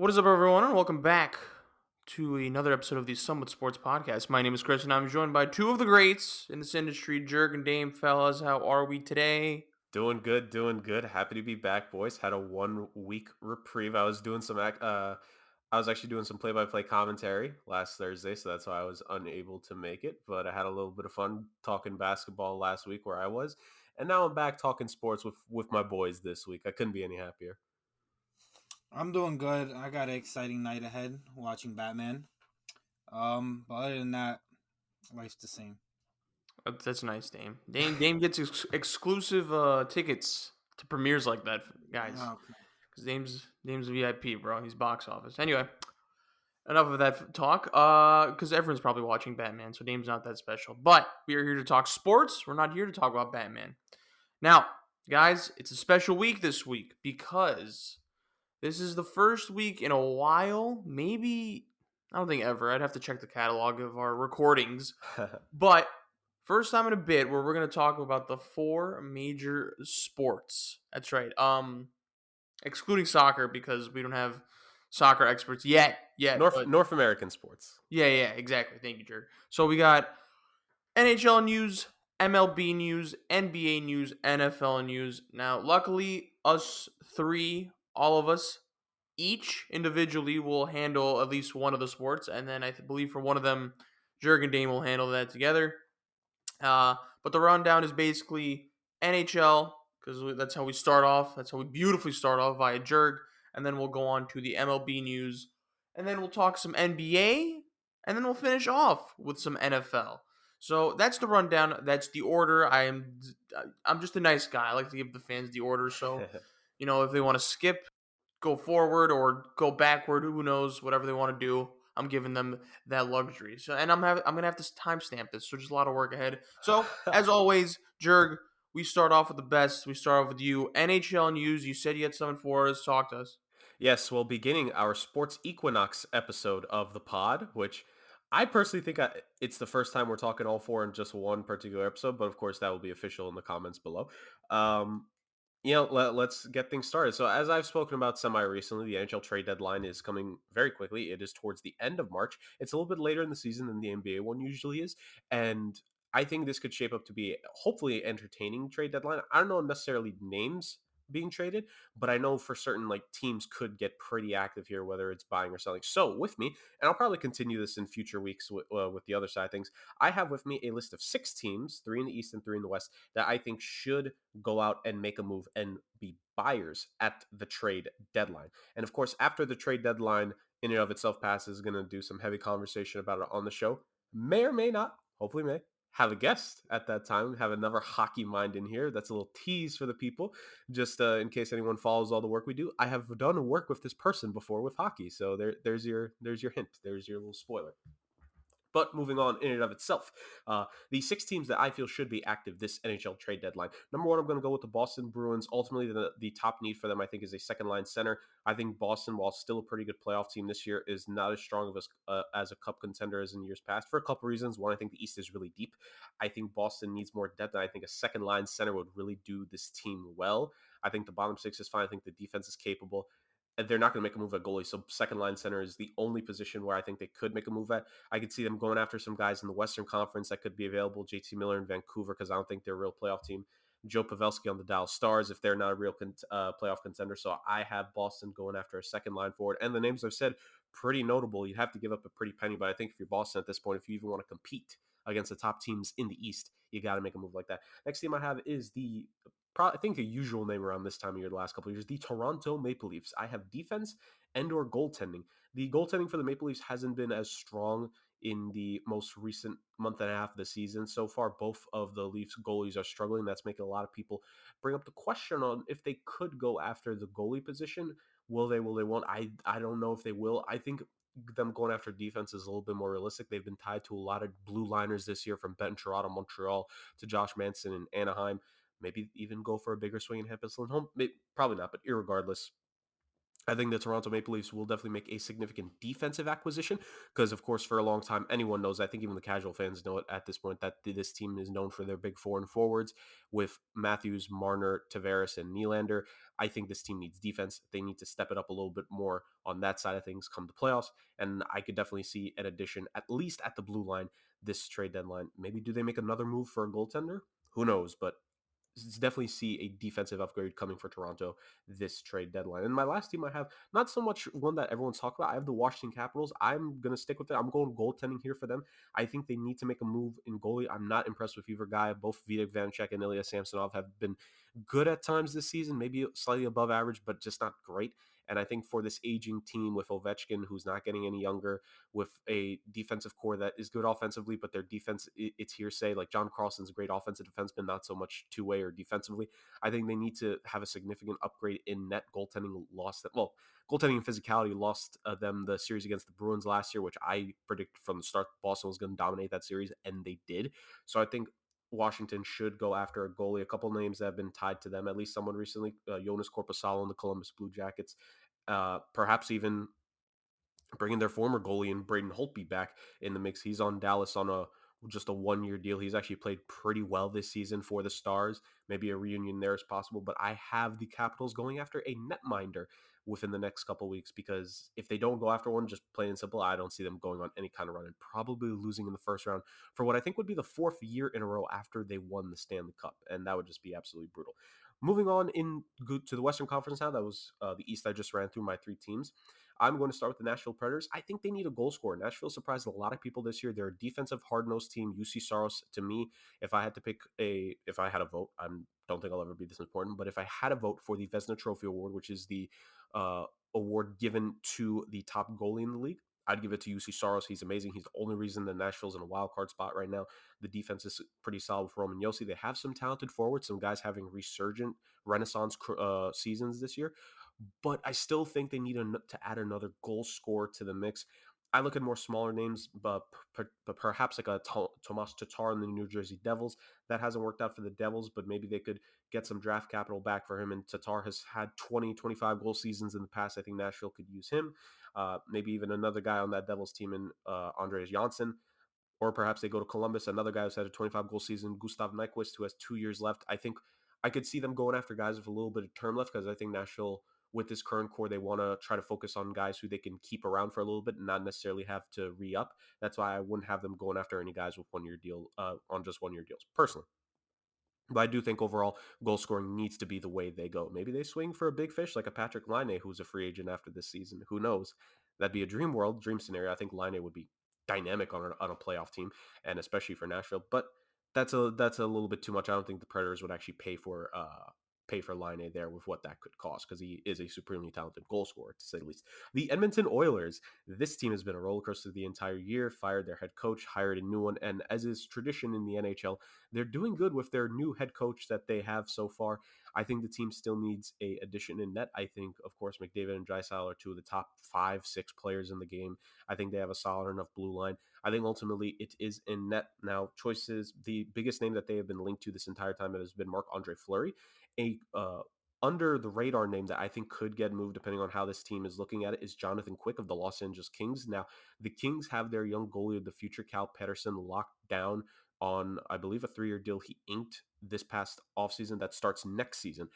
What is up, everyone, and welcome back to another episode of the SomeWhatSports Podcast. My name is Chris, and I'm joined by two of the greats in this industry, Jurg and Dame. Fellas, how are we today? Doing good, doing good. Happy to be back, boys. Had a 1 week reprieve. I was actually doing some play-by-play commentary last Thursday, so that's why I was unable to make it. But I had a little bit of fun talking basketball last week where I was, and now I'm back talking sports with my boys this week. I couldn't be any happier. I'm doing good. I got an exciting night ahead watching Batman. But other than that, life's the same. That's nice, Dame. Dame gets exclusive tickets to premieres like that, guys. Okay. Because Dame's a VIP, bro. He's box office. Anyway, enough of that talk. Because everyone's probably watching Batman, so Dame's not that special. But we are here to talk sports. We're not here to talk about Batman. Now, guys, it's a special week this week because this is the first week in a while, maybe, I don't think ever. I'd have to check the catalog of our recordings. But first time in a bit where we're going to talk about the four major sports. That's right. Excluding soccer because we don't have soccer experts yet. North American sports. Yeah, exactly. Thank you, Jurg. So we got NHL news, MLB news, NBA news, NFL news. Now, luckily, us three, all of us, each individually will handle at least one of the sports, and then I believe for one of them, Jurg and Dame will handle that together. But the rundown is basically NHL, because that's how we start off. That's how we beautifully start off via Jurg, and then we'll go on to the MLB news, and then we'll talk some NBA, and then we'll finish off with some NFL. So that's the rundown. That's the order. I'm just a nice guy. I like to give the fans the order. So, if they want to skip, go forward, or go backward, who knows? Whatever they want to do, I'm giving them that luxury. So, and I'm gonna have to timestamp this. So just a lot of work ahead. So as always, Jurg, we start off with the best. We start off with you. NHL news. You said you had something for us. Talk to us. Yes, well, beginning our Sports Equinox episode of the pod, which I personally think it's the first time we're talking all four in just one particular episode, but of course that will be official in the comments below. Let's get things started. So, as I've spoken about semi recently, the NHL trade deadline is coming very quickly. It is towards the end of March. It's a little bit later in the season than the NBA one usually is, and I think this could shape up to be hopefully entertaining trade deadline. I don't know necessarily names being traded, but I know for certain like teams could get pretty active here, whether it's buying or selling. So with me, and I'll probably continue this in future weeks with the other side of things. I have with me a list of 6 teams, 3 in the East and 3 in the West, that I think should go out and make a move and be buyers at the trade deadline. And of course, after the trade deadline in and of itself passes, going to do some heavy conversation about it on the show. May or may not, hopefully may, have a guest at that time, have another hockey mind in here. That's a little tease for the people, just in case anyone follows all the work we do. I have done work with this person before with hockey, so there's your hint. There's your little spoiler. But moving on in and of itself, the 6 teams that I feel should be active this NHL trade deadline. Number 1, I'm going to go with the Boston Bruins. Ultimately, the top need for them, I think, is a second-line center. I think Boston, while still a pretty good playoff team this year, is not as strong of as a cup contender as in years past for a couple reasons. One, I think the East is really deep. I think Boston needs more depth, and I think a second-line center would really do this team well. I think the bottom 6 is fine. I think the defense is capable. They're not going to make a move at goalie. So second line center is the only position where I think they could make a move at. I could see them going after some guys in the Western Conference that could be available. JT Miller in Vancouver, because I don't think they're a real playoff team. Joe Pavelski on the Dallas Stars, if they're not a real playoff contender. So I have Boston going after a second line forward. And the names I've said, pretty notable. You'd have to give up a pretty penny. But I think if you're Boston at this point, if you even want to compete against the top teams in the East, you got to make a move like that. Next team I have is I think the usual name around this time of year, the last couple of years, the Toronto Maple Leafs. I have defense and or goaltending. The goaltending for the Maple Leafs hasn't been as strong in the most recent month and a half of the season. So far, both of the Leafs goalies are struggling. That's making a lot of people bring up the question on if they could go after the goalie position. Will they, will they won't? I don't know if they will. I think them going after defense is a little bit more realistic. They've been tied to a lot of blue liners this year, from Ben Toronto, Montreal, to Josh Manson in Anaheim. Maybe even go for a bigger swing in Hampus Lindholm. Probably not, but irregardless, I think the Toronto Maple Leafs will definitely make a significant defensive acquisition because, of course, for a long time, anyone knows, I think even the casual fans know it at this point, that this team is known for their big foreign forwards with Matthews, Marner, Tavares, and Nylander. I think this team needs defense. They need to step it up a little bit more on that side of things come the playoffs. And I could definitely see an addition, at least at the blue line, this trade deadline. Maybe do they make another move for a goaltender? Who knows? But definitely see a defensive upgrade coming for Toronto this trade deadline. And my last team I have, not so much one that everyone's talking about. I have the Washington Capitals. I'm going to stick with it. I'm going goaltending here for them. I think they need to make a move in goalie. I'm not impressed with either guy. Both Vitek Vanecek and Ilya Samsonov have been good at times this season, maybe slightly above average, but just not great. And I think for this aging team with Ovechkin, who's not getting any younger, with a defensive core that is good offensively, but their defense, it's hearsay. Like John Carlson's a great offensive defenseman, not so much two-way or defensively. I think they need to have a significant upgrade in net goaltending. Goaltending and physicality lost them the series against the Bruins last year, which I predicted from the start Boston was going to dominate that series, and they did. So I think Washington should go after a goalie. A couple names that have been tied to them, at least someone recently, Jonas Corposalo in the Columbus Blue Jackets. Perhaps even bringing their former goalie and Braden Holtby back in the mix. He's on Dallas on just a 1-year deal. He's actually played pretty well this season for the Stars. Maybe a reunion there is possible, but I have the Capitals going after a netminder within the next couple weeks, because if they don't go after one, just plain and simple, I don't see them going on any kind of run and probably losing in the first round for what I think would be the 4th year in a row after they won the Stanley Cup, and that would just be absolutely brutal. Moving on to the Western Conference now, that was the East. I just ran through my 3 teams. I'm going to start with the Nashville Predators. I think they need a goal scorer. Nashville surprised a lot of people this year. They're a defensive, hard-nosed team. UC Saros, to me, if I had a vote, I don't think I'll ever be this important, but if I had a vote for the Vezina Trophy Award, which is the award given to the top goalie in the league, I'd give it to UC Saros. He's amazing. He's the only reason that Nashville's in a wild card spot right now. The defense is pretty solid with Roman Josi. They have some talented forwards, some guys having resurgent renaissance seasons this year, but I still think they need to add another goal scorer to the mix. I look at more smaller names, but perhaps like a Tomas Tatar in the New Jersey Devils. That hasn't worked out for the Devils, but maybe they could get some draft capital back for him. And Tatar has had 20, 25 goal seasons in the past. I think Nashville could use him. Maybe even another guy on that Devils team in Andreas Janssen. Or perhaps they go to Columbus, another guy who's had a 25-goal season, Gustav Nyquist, who has 2 years left. I think I could see them going after guys with a little bit of term left, because I think Nashville, with this current core, they want to try to focus on guys who they can keep around for a little bit and not necessarily have to re-up. That's why I wouldn't have them going after any guys with 1-year deal on just 1-year deals, personally. But I do think overall goal scoring needs to be the way they go. Maybe they swing for a big fish like a Patrick Laine, who's a free agent after this season. Who knows? That'd be a dream scenario. I think Laine would be dynamic on a playoff team, and especially for Nashville. But that's a little bit too much. I don't think the Predators would actually pay for Laine there with what that could cost, because he is a supremely talented goal scorer, to say the least. The Edmonton Oilers. This team has been a roller coaster the entire year. Fired their head coach, hired a new one, and as is tradition in the NHL, they're doing good with their new head coach that they have so far. I think the team still needs a addition in net. I think, of course, McDavid and Draisaitl are 2 of the top 5, 6 players in the game. I think they have a solid enough blue line. I think ultimately it is in net. Now, choices, the biggest name that they have been linked to this entire time has been Marc-Andre Fleury, a under the radar name that I think could get moved depending on how this team is looking at it is Jonathan Quick of the Los Angeles Kings. Now, the Kings have their young goalie of the future, Cal Peterson, locked down on, I believe, a 3-year deal he inked this past offseason that starts next season.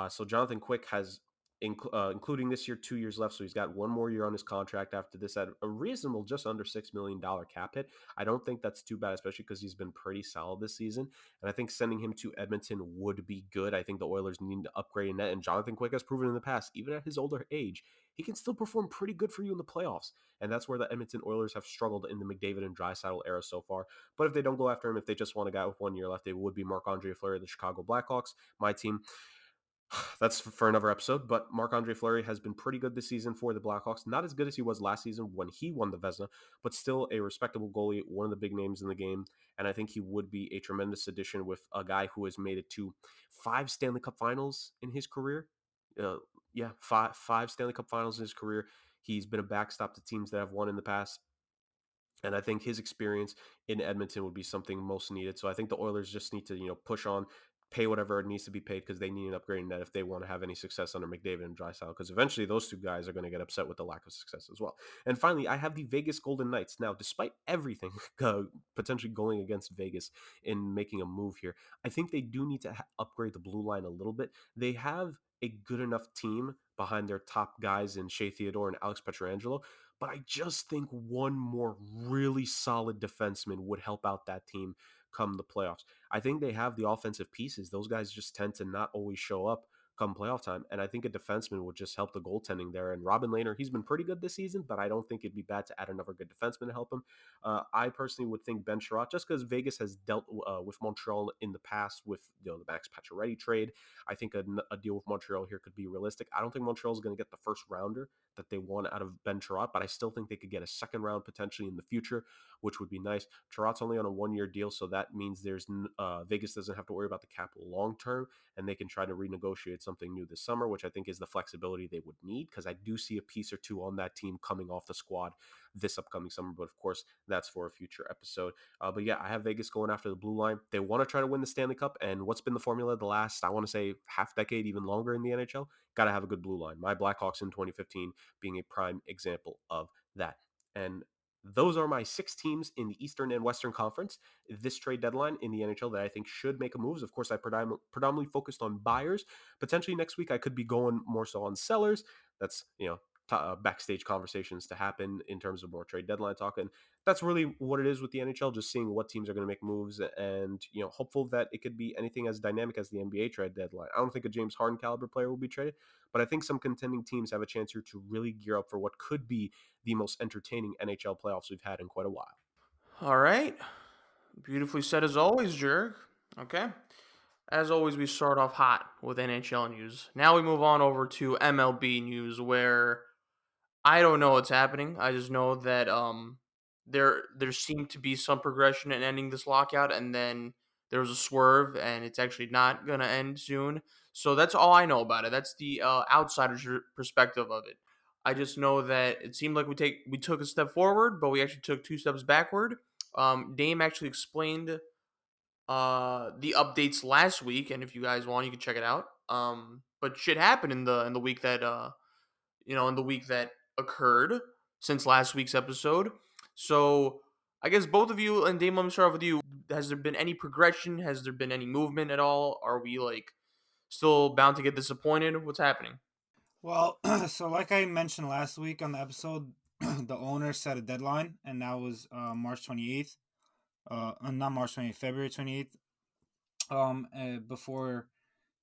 So Jonathan Quick has, including this year, 2 years left. So he's got 1 more year on his contract after this at a reasonable just under $6 million cap hit. I don't think that's too bad, especially because he's been pretty solid this season. And I think sending him to Edmonton would be good. I think the Oilers need to upgrade in that. And Jonathan Quick has proven in the past, even at his older age, he can still perform pretty good for you in the playoffs. And that's where the Edmonton Oilers have struggled in the McDavid and Draisaitl era so far. But if they don't go after him, if they just want a guy with 1 year left, it would be Marc-Andre Fleury of the Chicago Blackhawks, my team. That's for another episode, but Marc-Andre Fleury has been pretty good this season for the Blackhawks. Not as good as he was last season when he won the Vezina, but still a respectable goalie, one of the big names in the game, and I think he would be a tremendous addition with a guy who has made it to 5 Stanley Cup Finals in his career. Five Stanley Cup Finals in his career. He's been a backstop to teams that have won in the past. And I think his experience in Edmonton would be something most needed. So I think the Oilers just need to, push on, pay whatever it needs to be paid, because they need an upgrade in net if they want to have any success under McDavid and Draisaitl, because eventually those 2 guys are going to get upset with the lack of success as well. And finally, I have the Vegas Golden Knights. Now, despite everything potentially going against Vegas in making a move here, I think they do need to upgrade the blue line a little bit. They have a good enough team behind their top guys in Shea Theodore and Alex Petrangelo. But I just think one more really solid defenseman would help out that team come the playoffs. I think they have the offensive pieces. Those guys just tend to not always show up come playoff time. And I think a defenseman would just help the goaltending there. And Robin Lehner, he's been pretty good this season, but I don't think it'd be bad to add another good defenseman to help him. I personally would think Ben Sherratt, just because Vegas has dealt with Montreal in the past with the Max Pacioretty trade. I think a deal with Montreal here could be realistic. I don't think Montreal is going to get the first rounder that they want out of Ben Sherratt, but I still think they could get a second round potentially in the future, which would be nice. Sherratt's only on a 1-year deal, so that means Vegas doesn't have to worry about the cap long term, and they can try to renegotiate something new this summer, which I think is the flexibility they would need, because I do see a piece or two on that team coming off the squad this upcoming summer. But of course, that's for a future episode. But yeah, I have Vegas going after the blue line. They want to try to win the Stanley Cup, and what's been the formula the last, I want to say, half decade, even longer in the NHL? Got to have a good blue line. My Blackhawks in 2015 being a prime example of that. And those are my 6 teams in the Eastern and Western Conference this trade deadline in the NHL that I think should make a moves. Of course, I predominantly focused on buyers. Potentially next week, I could be going more so on sellers. That's, backstage conversations to happen in terms of more trade deadline talk. And that's really what it is with the NHL, just seeing what teams are going to make moves and, hopeful that it could be anything as dynamic as the NBA trade deadline. I don't think a James Harden caliber player will be traded, but I think some contending teams have a chance here to really gear up for what could be the most entertaining NHL playoffs we've had in quite a while. All right. Beautifully said as always, Jurg. Okay. As always, we start off hot with NHL news. Now we move on over to MLB news, where I don't know what's happening. I just know that there seemed to be some progression in ending this lockout, and then there was a swerve, and it's actually not gonna end soon. So that's all I know about it. That's the outsider's perspective of it. I just know that it seemed like we took a step forward, but we actually took 2 steps backward. Dame actually explained the updates last week, and if you guys want, you can check it out. But shit happened in the week that in the week that occurred since last week's episode. So I guess both of you, and Dame, let me start off with you. Has there been any progression? Has there been any movement at all? Are we like still bound to get disappointed? What's happening? Well, so like I mentioned last week on the episode, the owner set a deadline, and that was March 28th. Not March 28th, February 28th. Before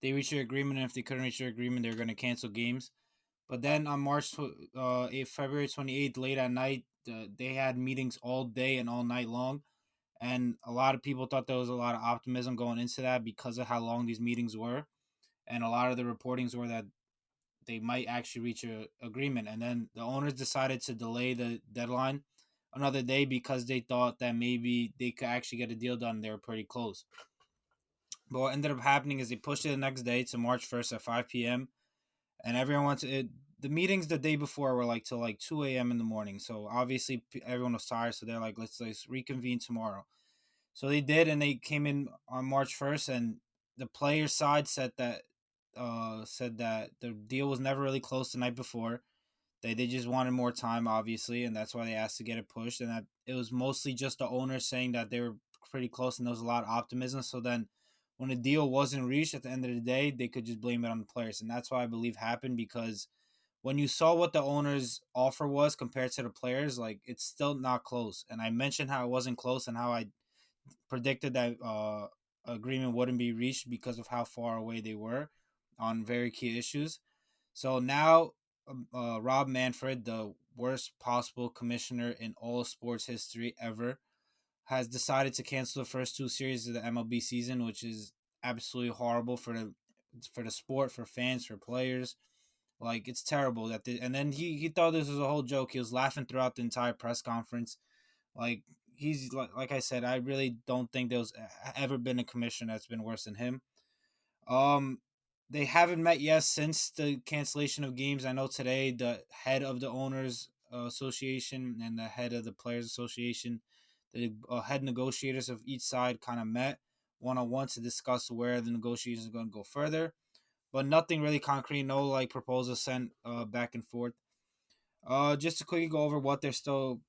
they reach their agreement, and if they couldn't reach their agreement, they're going to cancel games. But then on February 28th, late at night, they had meetings all day and all night long. And a lot of people thought there was a lot of optimism going into that because of how long these meetings were. And a lot of the reportings were that they might actually reach an agreement. And then the owners decided to delay the deadline another day because they thought that maybe they could actually get a deal done. They were pretty close. But what ended up happening is they pushed it the next day to March 1st at 5 p.m. And everyone went to it. The meetings the day before were like till like 2 a.m. in the morning. So obviously everyone was tired. So they're like, let's reconvene tomorrow. So they did, and they came in on March 1st, and the player side said that the deal was never really close the night before. They just wanted more time, obviously, and that's why they asked to get it pushed. And that it was mostly just the owners saying that they were pretty close, and there was a lot of optimism. So then, when a deal wasn't reached at the end of the day, they could just blame it on the players, and that's why I believe happened, because when you saw what the owners' offer was compared to the players, like, it's still not close. And I mentioned how it wasn't close and how I predicted that agreement wouldn't be reached because of how far away they were on very key issues. So now, Rob Manfred, the worst possible commissioner in all sports history ever, has decided to cancel the first 2 series of the MLB season, which is absolutely horrible for the sport, for fans, for players. Like, it's terrible and then he thought this was a whole joke. He was laughing throughout the entire press conference. Like, he's like I said, I really don't think there's ever been a commissioner that's been worse than him. They haven't met yet since the cancellation of games. I know today the head of the owners association and the head of the players association, the head negotiators of each side, kind of met one-on-one to discuss where the negotiations are going to go further, but nothing really concrete. No like proposals sent back and forth. Just to quickly go over what they're still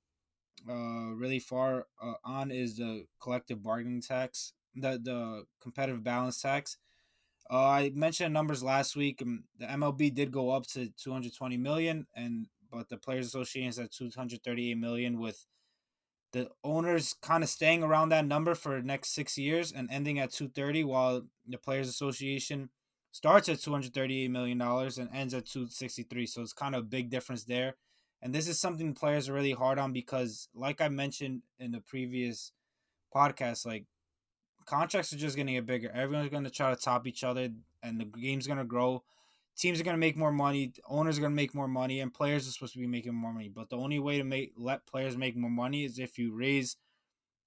really far on is the collective bargaining tax, the competitive balance tax. I mentioned numbers last week. The MLB did go up to 220 million, but the Players Association is at 238 million, with the owners kind of staying around that number for the next 6 years and ending at 230, while the Players Association starts at $238 million and ends at 263. So it's kind of a big difference there. And this is something players are really hard on because, like I mentioned in the previous podcast, like contracts are just going to get bigger. Everyone's going to try to top each other, and the game's going to grow. Teams are going to make more money. Owners are going to make more money, and players are supposed to be making more money. But the only way to let players make more money is if you raise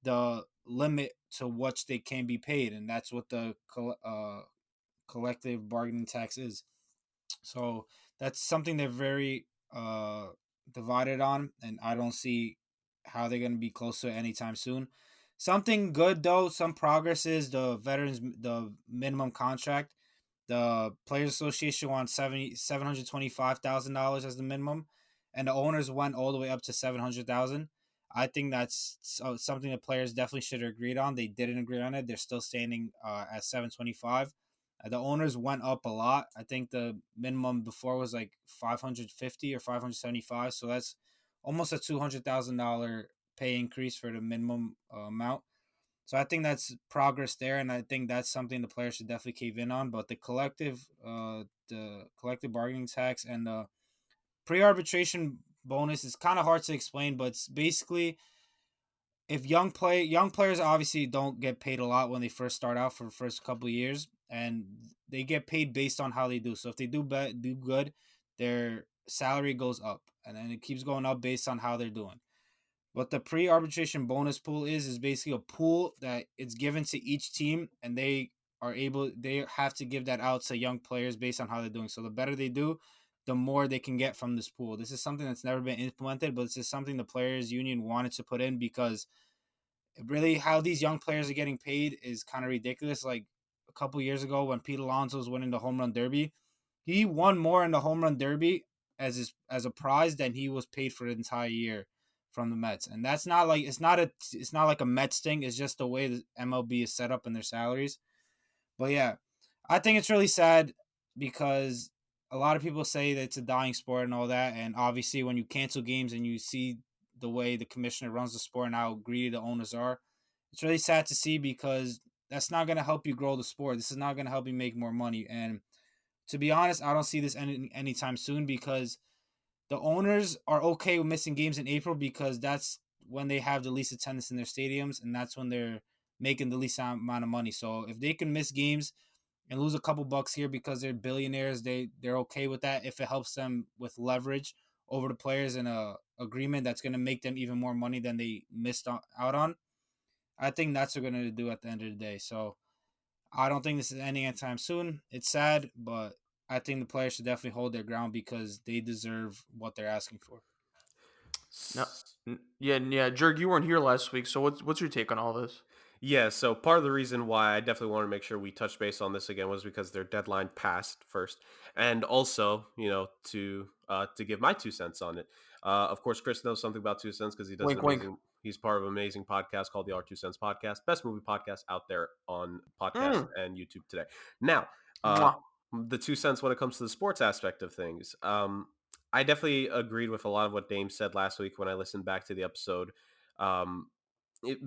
the limit to which they can be paid, and that's what the collective bargaining tax is. So that's something they're very divided on, and I don't see how they're going to be close to it anytime soon. Something good though, some progress is the minimum contract. The Players Association wants $725,000 as the minimum, and the owners went all the way up to 700,000. I think that's something the players definitely should have agreed on. They didn't agree on it. They're still standing at 725. The owners went up a lot. I think the minimum before was like 550 or 575. So that's almost a $200,000 pay increase for the minimum amount. So I think that's progress there, and I think that's something the players should definitely cave in on. But the collective bargaining tax and the pre-arbitration bonus is kind of hard to explain, but it's basically if young players obviously don't get paid a lot when they first start out for the first couple of years, and they get paid based on how they do. So if they do good, their salary goes up, and then it keeps going up based on how they're doing. What the pre-arbitration bonus pool is basically a pool that it's given to each team, and they have to give that out to young players based on how they're doing. So the better they do, the more they can get from this pool. This is something that's never been implemented, but this is something the players union wanted to put in because really how these young players are getting paid is kind of ridiculous. Like a couple years ago when Pete Alonso was winning the home run derby, he won more in the home run derby as a prize than he was paid for the entire year from the Mets. And that's not like it's not like a Mets thing. It's just the way the MLB is set up in their salaries. But yeah, I think it's really sad because a lot of people say that it's a dying sport and all that. And obviously, when you cancel games and you see the way the commissioner runs the sport and how greedy the owners are, it's really sad to see because that's not going to help you grow the sport. This is not going to help you make more money. And to be honest, I don't see this anytime soon because the owners are okay with missing games in April because that's when they have the least attendance in their stadiums and that's when they're making the least amount of money. So if they can miss games and lose a couple bucks here because they're billionaires, they're okay with that if it helps them with leverage over the players in a agreement that's going to make them even more money than they missed out on. I think that's what they're going to do at the end of the day. So I don't think this is ending anytime soon. It's sad, but I think the players should definitely hold their ground because they deserve what they're asking for. No, yeah, Jurg, you weren't here last week, so what's your take on all this? Yeah, so part of the reason why I definitely want to make sure we touch base on this again was because their deadline passed first, and also, to give my 2 cents on it. Of course, Chris knows something about 2 cents because he does an Wink, wink. amazing. He's part of an amazing podcast called the R2 Cents Podcast, best movie podcast out there on podcast Mm. and YouTube today. Now, uh, Mwah. the 2 cents when it comes to the sports aspect of things. I definitely agreed with a lot of what Dame said last week when I listened back to the episode.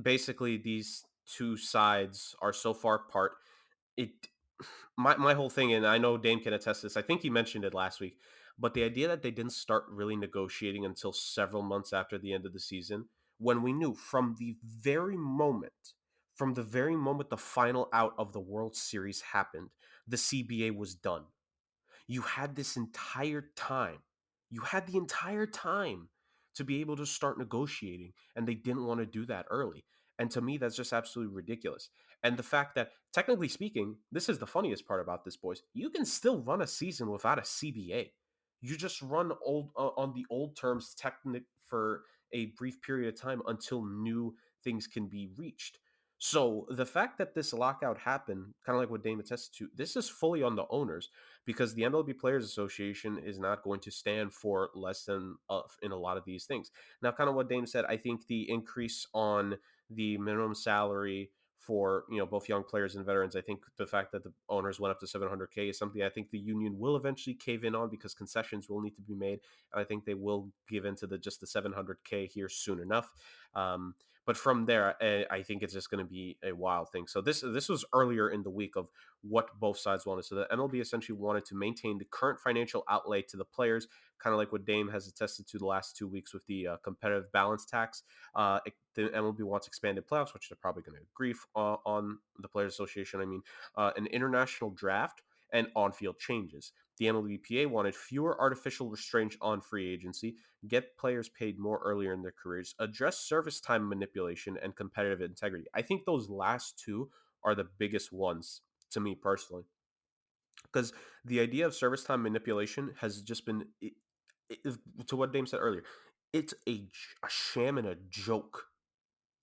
Basically these two sides are so far apart. It my whole thing, and I know Dame can attest to this. I think he mentioned it last week, but the idea that they didn't start really negotiating until several months after the end of the season, when we knew from the very moment the final out of the World Series happened, the CBA was done. You had this entire time. You had the entire time to be able to start negotiating, and they didn't want to do that early. And to me, that's just absolutely ridiculous. And the fact that, technically speaking, this is the funniest part about this, boys. You can still run a season without a CBA. You just run on the old terms, technic for a brief period of time until new things can be reached. So the fact that this lockout happened, kind of like what Dame attested to, this is fully on the owners because the MLB Players Association is not going to stand for less than in a lot of these things. Now, kind of what Dame said, I think the increase on the minimum salary for both young players and veterans. I think the fact that the owners went up to 700K is something I think the union will eventually cave in on, because concessions will need to be made. And I think they will give into the 700K here soon enough. But from there, I think it's just going to be a wild thing. So this was earlier in the week of what both sides wanted. So the MLB essentially wanted to maintain the current financial outlay to the players, kind of like what Dame has attested to the last 2 weeks with the competitive balance tax. The MLB wants expanded playoffs, which they're probably going to agree on the Players Association. I mean, an international draft and on-field changes. The MLBPA wanted fewer artificial restraints on free agency, get players paid more earlier in their careers, address service time manipulation, and competitive integrity. I think those last two are the biggest ones to me personally, because the idea of service time manipulation has just been, to what Dame said earlier, it's a sham and a joke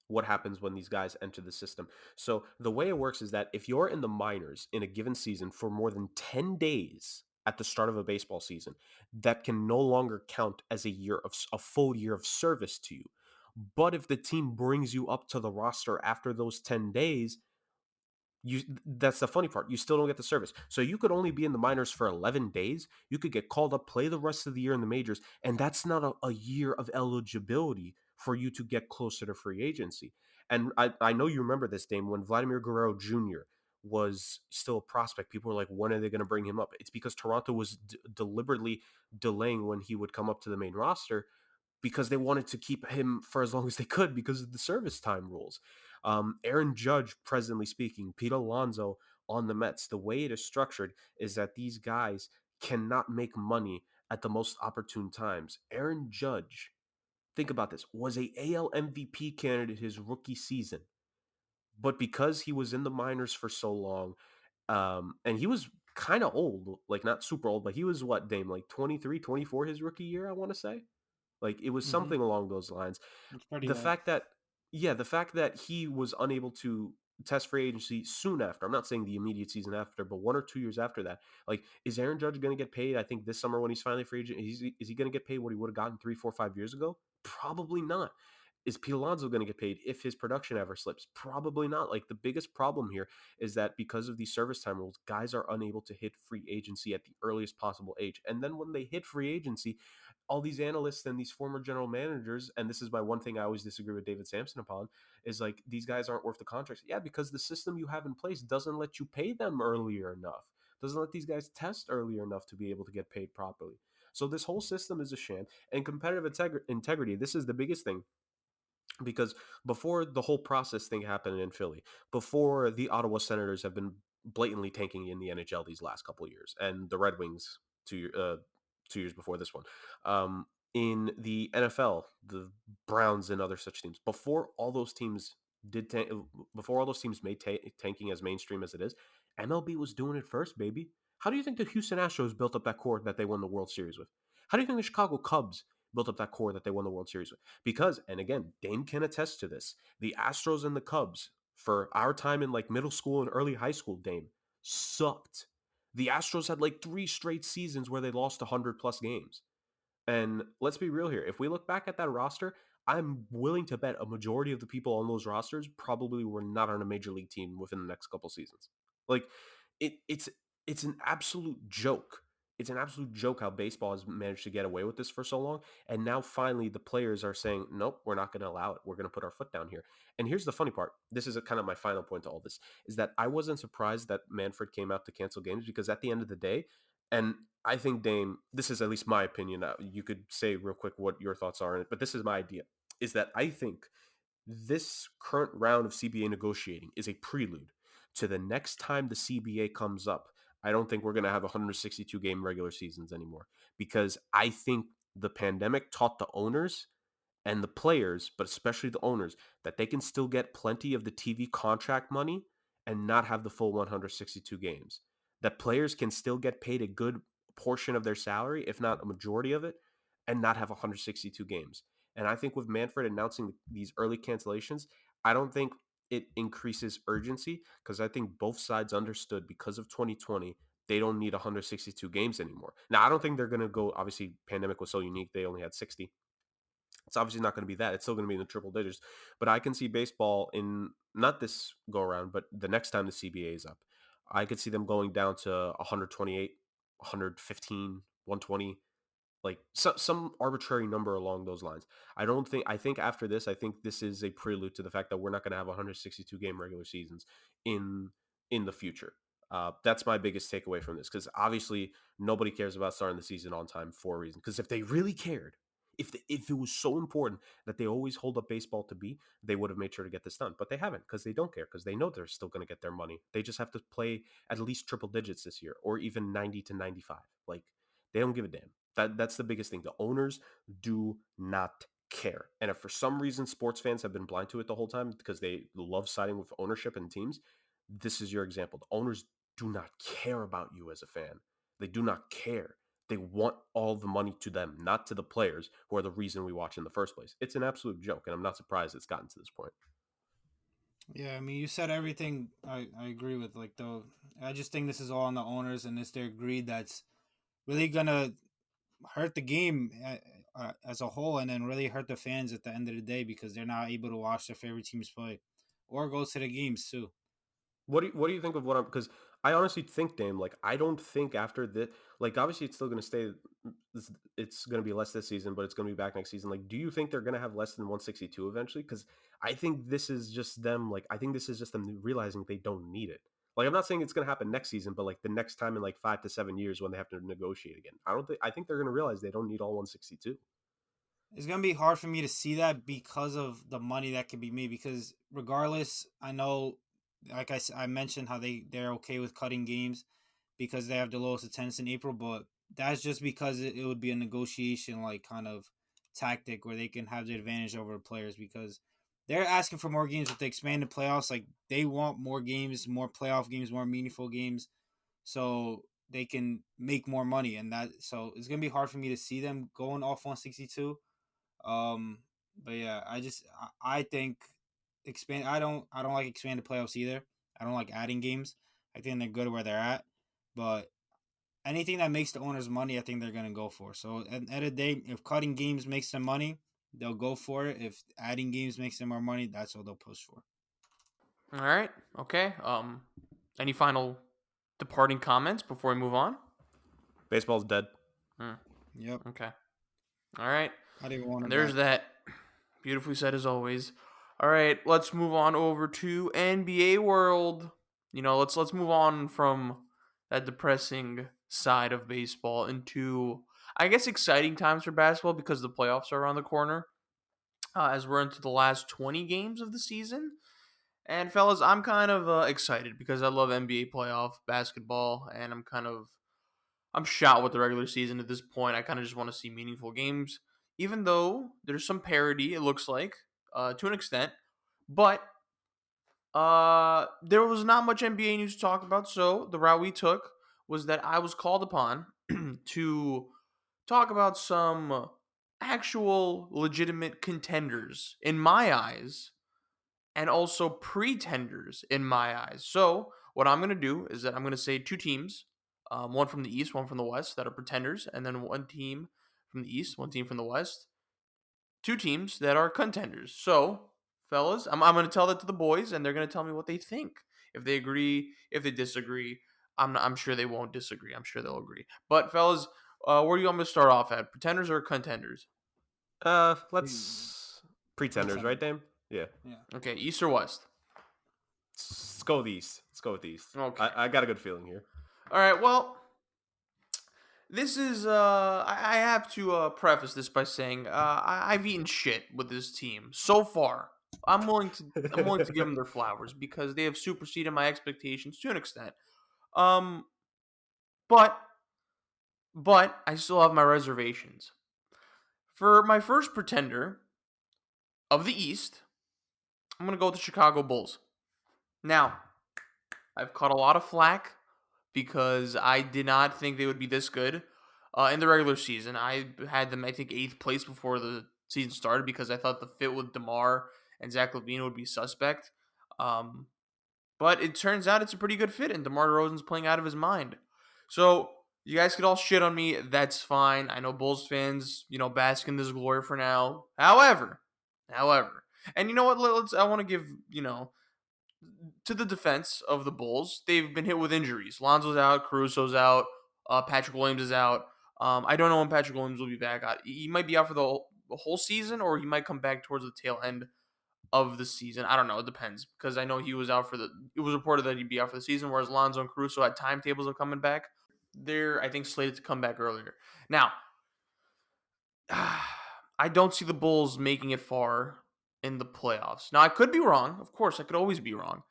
what happens when these guys enter the system. So the way it works is that if you're in the minors in a given season for more than 10 days at the start of a baseball season, that can no longer count as a full year of service to you. But if the team brings you up to the roster after those 10 days, that's the funny part. You still don't get the service. So you could only be in the minors for 11 days. You could get called up, play the rest of the year in the majors, and that's not a year of eligibility for you to get closer to free agency. And I know you remember this, Dame, when Vladimir Guerrero Jr. was still a prospect. People were like, when are they going to bring him up? It's because Toronto was deliberately delaying when he would come up to the main roster, because they wanted to keep him for as long as they could because of the service time rules. Aaron Judge, presently speaking, Pete Alonso on the Mets, the way it is structured is that these guys cannot make money at the most opportune times. Aaron Judge, think about this, was a AL MVP candidate his rookie season. But because he was in the minors for so long, and he was kind of old, like not super old, but he was what, Dame, like 23, 24 his rookie year, I want to say? Like it was Mm-hmm. something along those lines. It's pretty The old. fact that, yeah, the fact that he was unable to test free agency soon after, I'm not saying the immediate season after, but 1 or 2 years after that, like, is Aaron Judge going to get paid? I think this summer when he's finally free agent, is he going to get paid what he would have gotten 3, 4, 5 years ago? Probably not. Is Pete Alonso going to get paid if his production ever slips? Probably not. Like the biggest problem here is that because of these service time rules, guys are unable to hit free agency at the earliest possible age. And then when they hit free agency, all these analysts and these former general managers, and this is my one thing I always disagree with David Sampson upon, is like, these guys aren't worth the contracts. Yeah, because the system you have in place doesn't let you pay them earlier enough, doesn't let these guys test earlier enough to be able to get paid properly. So this whole system is a sham. And competitive integrity, this is the biggest thing, because before the whole process thing happened in Philly, before the Ottawa Senators have been blatantly tanking in the NHL these last couple of years, and the Red Wings 2 years before this one, in the NFL, the Browns and other such teams, before all those teams before all those teams made tanking as mainstream as it is, MLB was doing it first, baby. How do you think the Houston Astros built up that core that they won the World Series with? How do you think the Chicago Cubs built up that core that they won the World Series with? Because, and again, Dame can attest to this, the Astros and the Cubs, for our time in like middle school and early high school, Dame, sucked. The Astros had like 3 straight seasons where they lost 100 plus games. And let's be real here. If we look back at that roster, I'm willing to bet a majority of the people on those rosters probably were not on a major league team within the next couple seasons. Like it's an absolute joke. It's an absolute joke how baseball has managed to get away with this for so long. And now finally the players are saying, nope, we're not going to allow it. We're going to put our foot down here. And here's the funny part. This is kind of my final point to all this, is that I wasn't surprised that Manfred came out to cancel games, because at the end of the day, and I think, Dame, this is at least my opinion. You could say real quick what your thoughts are on it, but this is my idea, is that I think this current round of CBA negotiating is a prelude to the next time the CBA comes up. I don't think we're going to have 162 game regular seasons anymore, because I think the pandemic taught the owners and the players, but especially the owners, that they can still get plenty of the TV contract money and not have the full 162 games. That players can still get paid a good portion of their salary, if not a majority of it, and not have 162 games. And I think with Manfred announcing these early cancellations, I don't think it increases urgency, because I think both sides understood, because of 2020, they don't need 162 games anymore. Now, I don't think they're going to go, obviously, pandemic was so unique, they only had 60. It's obviously not going to be that. It's still going to be in the triple digits. But I can see baseball in not this go around, but the next time the CBA is up. I could see them going down to 128, 115, 120, like some arbitrary number along those lines. I think after this, I think this is a prelude to the fact that we're not going to have 162 game regular seasons in the future. That's my biggest takeaway from this, because obviously nobody cares about starting the season on time for a reason. Because if they really cared, if it was so important that they always hold up baseball to be, they would have made sure to get this done. But they haven't, because they don't care, because they know they're still going to get their money. They just have to play at least triple digits this year, or even 90 to 95. Like, they don't give a damn. That's the biggest thing. The owners do not care. And if for some reason sports fans have been blind to it the whole time because they love siding with ownership and teams, this is your example. The owners do not care about you as a fan. They do not care. They want all the money to them, not to the players who are the reason we watch in the first place. It's an absolute joke, and I'm not surprised it's gotten to this point. Yeah, I mean, you said everything. I agree with, like, though. I just think this is all on the owners, and it's their greed that's really gonna hurt the game as a whole, and then really hurt the fans at the end of the day because they're not able to watch their favorite teams play or go to the games too. What do you think of what I'm, because I honestly think, Dame, like, I don't think after this, like, obviously it's still going to stay, it's going to be less this season, but it's going to be back next season. Like, do you think they're going to have less than 162 eventually? Because I think this is just them, like, I think this is just them realizing they don't need it. Like, I'm not saying it's going to happen next season, but like the next time in like 5 to 7 years when they have to negotiate again, I think they're going to realize they don't need all 162. It's gonna be hard for me to see that because of the money that can be made. Because regardless, I know, like I mentioned, how they're okay with cutting games because they have the lowest attendance in April, but that's just because it would be a negotiation, like, kind of tactic where they can have the advantage over players because they're asking for more games with the expanded playoffs. Like, they want more games, more playoff games, more meaningful games, so they can make more money. And that, so it's gonna be hard for me to see them going off 162. um, but yeah, I think expand. I don't like expanded playoffs either. I don't like adding games. I think they're good where they're at, but anything that makes the owners money, I think they're gonna go for. So at the end of the day, if cutting games makes them money, they'll go for it. If adding games makes them more money, that's what they'll push for. All right. Okay. Any final departing comments before we move on? Baseball's dead. Hmm. Yep. Okay. All right. I didn't want And it there's back. that. Beautifully said as always. All right, let's move on over to NBA world. Let's move on from that depressing side of baseball into, I guess, exciting times for basketball because the playoffs are around the corner. As we're into the last 20 games of the season. And fellas, I'm kind of excited because I love NBA playoff basketball, and I'm shot with the regular season at this point. I kind of just want to see meaningful games, even though there's some parity. It looks like, to an extent, but there was not much NBA news to talk about. So the route we took was that I was called upon to talk about some actual legitimate contenders in my eyes and also pretenders in my eyes. So what I'm going to do is that I'm going to say two teams, one from the East, one from the West, that are pretenders, and then one team from the East, one team from the West, two teams that are contenders. So, fellas, I'm going to tell that to the boys, and they're going to tell me what they think. If they agree, if they disagree, I'm sure they won't disagree. I'm sure they'll agree. But, fellas, where do you want me to start off at? Pretenders or contenders? Let's pretenders, right, Dame? Yeah. Yeah. Okay, East or West? Let's go with East. Let's go with East. Okay. I got a good feeling here. All right, well, this is I have to preface this by saying I've eaten shit with this team so far. I'm willing to give them their flowers because they have superseded my expectations to an extent. Um, but I still have my reservations. For my first pretender of the East, I'm gonna go with the Chicago Bulls. Now, I've caught a lot of flack because I did not think they would be this good in the regular season. I had them, I think, 8th place before the season started because I thought the fit with DeMar and Zach LaVine would be suspect. But it turns out it's a pretty good fit, and DeMar DeRozan's playing out of his mind. So You guys could all shit on me. That's fine. I know Bulls fans, bask in this glory for now. However, and you know what? I want to give, to the defense of the Bulls, they've been hit with injuries. Lonzo's out, Caruso's out, Patrick Williams is out. I don't know when Patrick Williams will be back. He might be out for the whole season, or he might come back towards the tail end of the season. I don't know. It depends, because I know he was out it was reported that he'd be out for the season, whereas Lonzo and Caruso had timetables of coming back. They're, I think, slated to come back earlier. Now, I don't see the Bulls making it far in the playoffs. Now, I could be wrong. Of course, I could always be wrong.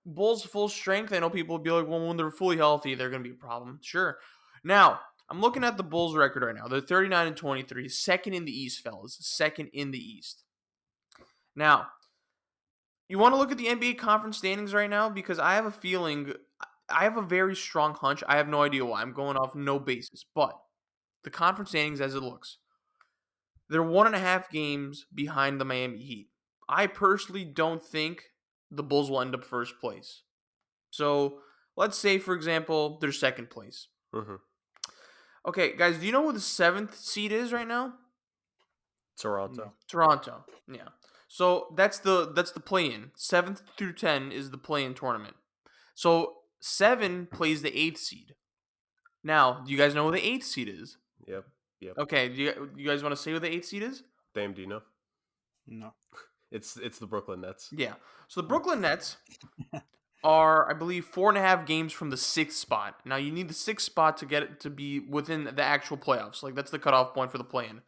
Bulls full strength, I know people would be like, well, when they're fully healthy, they're going to be a problem. Sure. Now, I'm looking at the Bulls record right now. They're 39-23, second in the East, fellas. Second in the East. Now, you want to look at the NBA conference standings right now? Because I have a feeling, I have a very strong hunch. I have no idea why. I'm going off no basis. But the conference standings as it looks, they're 1.5 games behind the Miami Heat. I personally don't think the Bulls will end up first place. So let's say, for example, they're second place. Mm-hmm. Okay, guys, do you know who the 7th seed is right now? Toronto. No. Toronto. Yeah. So that's the play-in. 7th through 10 is the play-in tournament. So 7 plays the 8th seed. Now, do you guys know who the 8th seed is? Yep. Okay, do you guys want to say who the 8th seed is? Dame, do you know? No. It's the Brooklyn Nets. Yeah. So the Brooklyn Nets are, I believe, 4.5 games from the 6th spot. Now, you need the 6th spot to get it to be within the actual playoffs. Like, that's the cutoff point for the play-in.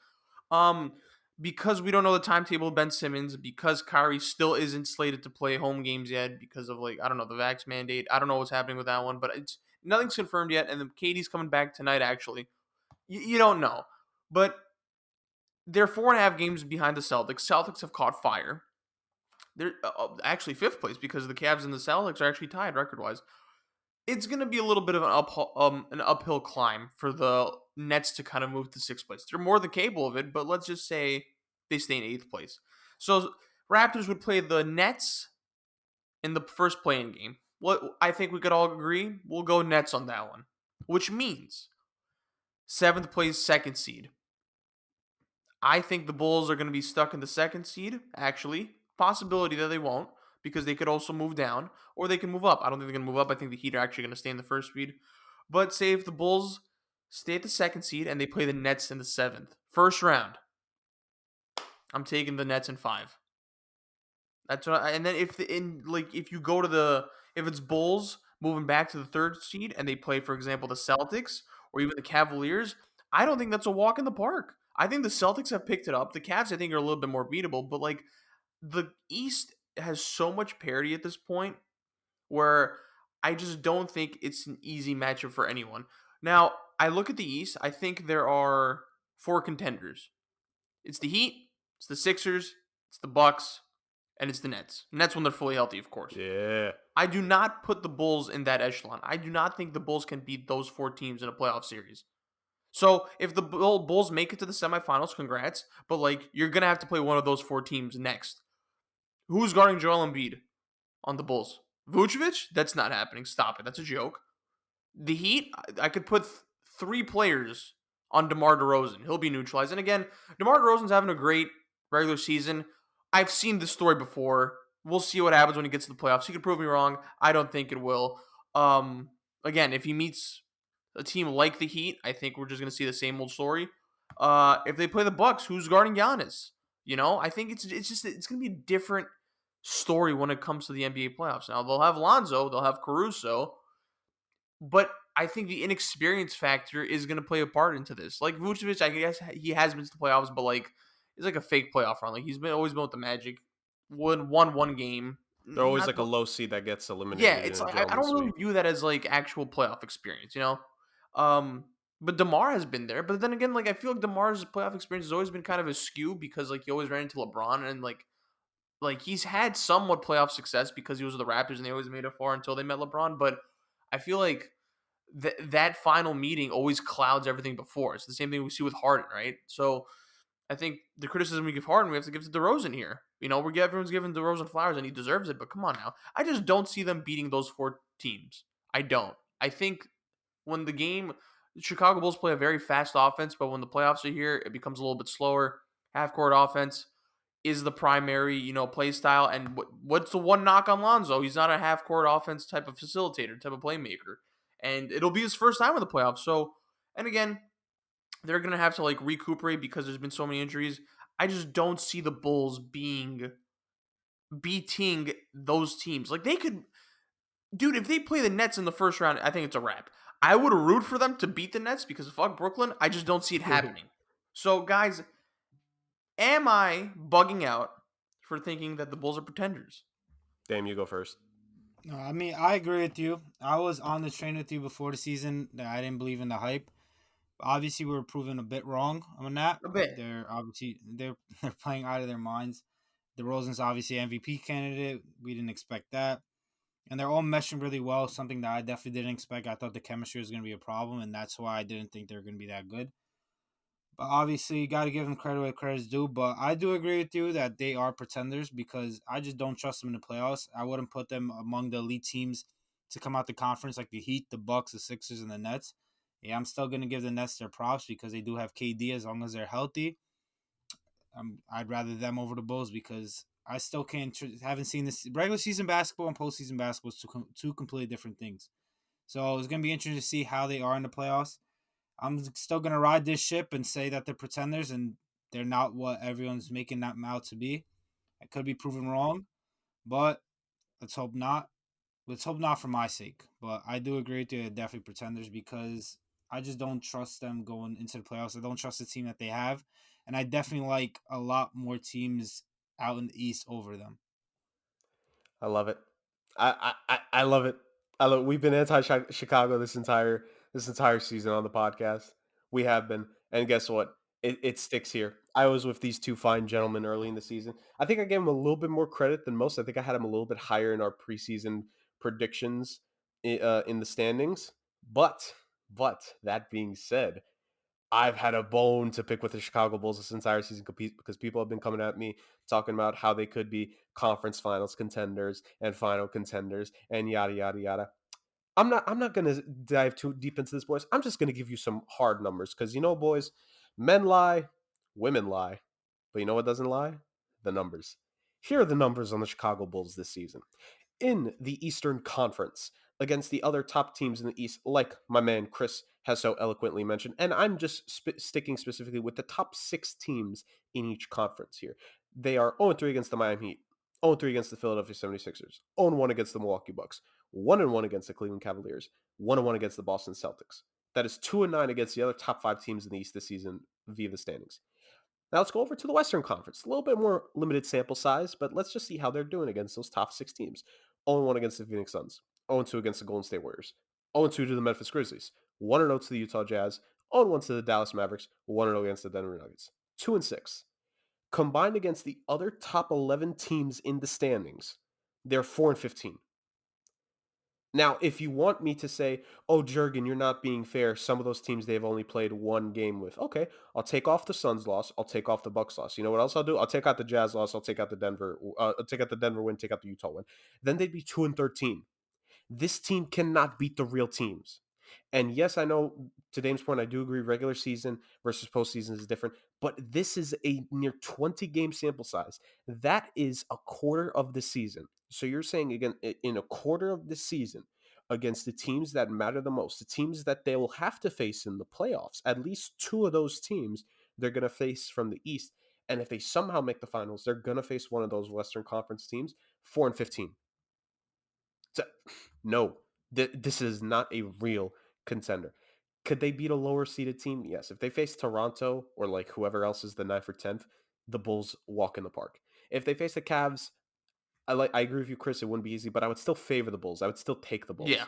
Because we don't know the timetable of Ben Simmons, because Kyrie still isn't slated to play home games yet because of, like, I don't know, the vax mandate. I don't know what's happening with that one, but nothing's confirmed yet, and then KD's coming back tonight, actually. You don't know. But they're 4.5 games behind the Celtics. Celtics have caught fire. They're actually 5th place because the Cavs and the Celtics are actually tied record-wise. It's going to be a little bit of an uphill climb for the Nets to kind of move to 6th place. They're more than capable of it, but let's just say they stay in 8th place. So Raptors would play the Nets in the first play-in game. What I think we could all agree, we'll go Nets on that one, which means 7th place, 2nd seed. I think the Bulls are going to be stuck in the 2nd seed, actually. Possibility that they won't, because they could also move down, or they can move up. I don't think they're going to move up. I think the Heat are actually going to stay in the 1st seed. But say if the Bulls stay at the 2nd seed and they play the Nets in the 7th, first round, I'm taking the Nets in 5. That's what. And then if you go to if it's Bulls moving back to the 3rd seed and they play, for example, the Celtics or even the Cavaliers, I don't think that's a walk in the park. I think the Celtics have picked it up. The Cavs, I think, are a little bit more beatable, but like the East has so much parity at this point where I just don't think it's an easy matchup for anyone. Now, I look at the East, I think there are 4 contenders. It's the Heat, it's the Sixers, it's the Bucks, and it's the Nets. Nets when they're fully healthy, of course. Yeah. I do not put the Bulls in that echelon. I do not think the Bulls can beat those 4 teams in a playoff series. So if the Bulls make it to the semifinals, congrats. But like you're gonna have to play one of those 4 teams next. Who's guarding Joel Embiid on the Bulls? Vucevic? That's not happening. Stop it. That's a joke. The Heat, I could put 3 players on DeMar DeRozan. He'll be neutralized. And again, DeMar DeRozan's having a great regular season. I've seen this story before. We'll see what happens when he gets to the playoffs. He could prove me wrong. I don't think it will. Again, if he meets a team like the Heat, I think we're just going to see the same old story. If they play the Bucks, who's guarding Giannis? I think it's going to be a different story when it comes to the NBA playoffs. Now, they'll have Lonzo, they'll have Caruso, but I think the inexperience factor is going to play a part into this. Like Vucevic, I guess he has been to the playoffs, but like it's like a fake playoff run. Like he's always been with the Magic, won one game. They're always like a low seed that gets eliminated. Yeah, it's like I don't really view that as like actual playoff experience, But DeMar has been there. But then again, like I feel like DeMar's playoff experience has always been kind of askew because like he always ran into LeBron and like he's had somewhat playoff success because he was with the Raptors and they always made it far until they met LeBron. But I feel like that final meeting always clouds everything before. It's the same thing we see with Harden, right? So I think the criticism we give Harden, we have to give to DeRozan here. Everyone's giving DeRozan flowers and he deserves it, but come on now. I just don't see them beating those 4 teams. I don't. I think when the game The Chicago Bulls play a very fast offense, but when the playoffs are here, it becomes a little bit slower. Half court offense is the primary, play style. And what's the one knock on Lonzo? He's not a half court offense type of facilitator, type of playmaker, and it'll be his first time in the playoffs. So, and again, they're gonna have to like recuperate because there's been so many injuries. I just don't see the Bulls beating those teams. Like they could, dude, if they play the Nets in the first round, I think it's a wrap. I would root for them to beat the Nets because fuck Brooklyn. I just don't see it happening. So, guys, am I bugging out for thinking that the Bulls are pretenders? Damn, you go first. No, I mean, I agree with you. I was on the train with you before the season that I didn't believe in the hype. Obviously, we were proven a bit wrong on that. A bit. They're playing out of their minds. DeRozan's obviously MVP candidate. We didn't expect that. And they're all meshing really well, something that I definitely didn't expect. I thought the chemistry was going to be a problem, and that's why I didn't think they were going to be that good. But obviously, you got to give them credit where credit's due. But I do agree with you that they are pretenders because I just don't trust them in the playoffs. I wouldn't put them among the elite teams to come out the conference like the Heat, the Bucks, the Sixers, and the Nets. Yeah, I'm still going to give the Nets their props because they do have KD as long as they're healthy. I'd rather them over the Bulls because I still haven't seen this regular season basketball and postseason basketball is two completely different things. So it's going to be interesting to see how they are in the playoffs. I'm still going to ride this ship and say that they're pretenders and they're not what everyone's making them out to be. I could be proven wrong, but let's hope not. Let's hope not for my sake. But I do agree with you, they're definitely pretenders because I just don't trust them going into the playoffs. I don't trust the team that they have. And I definitely like a lot more teams out in the East over them. I love it. I love it. We've been anti-Chicago this entire season on the podcast. We have been, and guess what? It sticks here. I was with these two fine gentlemen early in the season. I think I gave them a little bit more credit than most. I think I had them a little bit higher in our preseason predictions in the standings. But that being said, I've had a bone to pick with the Chicago Bulls this entire season because people have been coming at me talking about how they could be conference finals contenders and final contenders and yada yada yada. I'm not gonna dive too deep into this, boys. I'm just gonna give you some hard numbers because boys, men lie, women lie, but you know what doesn't lie? The numbers. Here are the numbers on the Chicago Bulls this season in the Eastern Conference against the other top teams in the East, like my man Chris has so eloquently mentioned. And I'm just sticking specifically with the top 6 teams in each conference here. They are 0-3 against the Miami Heat, 0-3 against the Philadelphia 76ers, 0-1 against the Milwaukee Bucks, 1-1 against the Cleveland Cavaliers, 1-1 against the Boston Celtics. That is 2-9 against the other top 5 teams in the East this season via the standings. Now let's go over to the Western Conference. A little bit more limited sample size, but let's just see how they're doing against those top 6 teams. 0-1 against the Phoenix Suns, 0-2 against the Golden State Warriors, 0-2 to the Memphis Grizzlies, 1-0 to the Utah Jazz, 0-1 to the Dallas Mavericks, 1-0 against the Denver Nuggets. 2-6. Combined against the other top 11 teams in the standings, they're 4-15. Now, if you want me to say, oh, Jurgen, you're not being fair. Some of those teams they've only played one game with. Okay, I'll take off the Suns loss. I'll take off the Bucks loss. You know what else I'll do? I'll take out the Jazz loss. I'll take out the Denver. I'll take out the Denver win. Take out the Utah win. Then they'd be 2-13. This team cannot beat the real teams. And yes, I know to Dame's point, I do agree regular season versus postseason is different, but this is a near 20 game sample size. That is a quarter of the season. So you're saying again, in a quarter of the season against the teams that matter the most, the teams that they will have to face in the playoffs, at least 2 of those teams they're going to face from the East. And if they somehow make the finals, they're going to face one of those Western Conference teams, 4-15. So, no, this is not a real contender. Could they beat a lower seeded team? Yes. If they face Toronto or like whoever else is the 9th or 10th, the Bulls walk in the park. If they face the Cavs, I agree with you, Chris. It wouldn't be easy, but I would still favor the Bulls. I would still take the Yeah.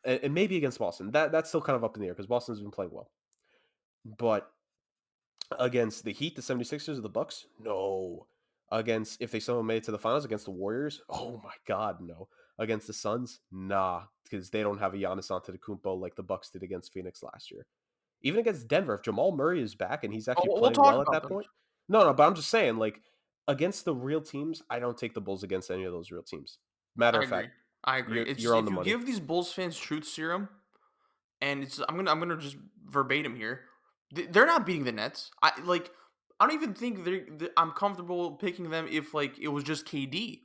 Bulls, and maybe against Boston. That's still kind of up in the air because Boston's been playing well. But against the Heat, the 76ers, or the Bucks, no. Against if they somehow made it to the finals against the Warriors, oh my God, no. Against the Suns, nah, because they don't have a Giannis Antetokounmpo like the Bucks did against Phoenix last year. Even against Denver, if Jamal Murray is back and he's Oh, actually we'll playing talk well at about that them. point, no, but I'm just saying, like against the real teams, I don't take the Bulls against any of those real teams. Matter I of agree. fact, I agree. It's just you're on if the you money. give these Bulls fans truth serum, and I'm gonna just verbatim here. They're not beating the Nets. I don't even think I'm comfortable picking them if like it was just KD.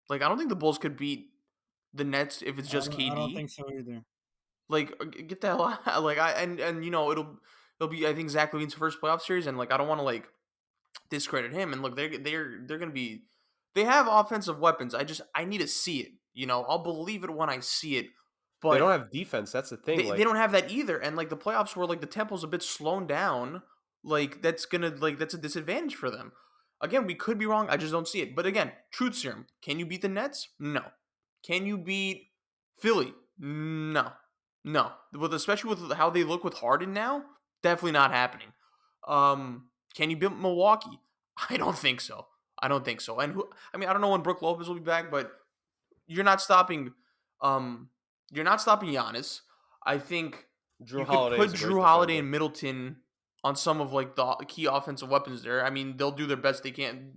Like I don't think the Bulls could beat the Nets if it's just I don't KD. think so either. Like get the hell out. Like and it'll be I think Zach Levine's first playoff series, and like I don't want to like discredit him. And look, they're gonna be they have offensive weapons. I need to see it. I'll believe it when I see it. They But don't have defense. That's the thing. they Like don't have that either. And like the playoffs where like the tempo's a bit slowed down, like that's a disadvantage for them. Again, we could be wrong. I just don't see it. But again, truth serum. Can you beat the Nets? No. Can you beat Philly? No. No. Especially with how they look with Harden now, definitely not happening. Can you beat Milwaukee? I don't think so. I don't think so. And I don't know when Brook Lopez will be back, but you're not stopping um you're not stopping Giannis. I think Drew you could Holiday put is a great Drew Holiday defender. and Middleton on some of like the key offensive weapons there. I mean, they'll do their best they can.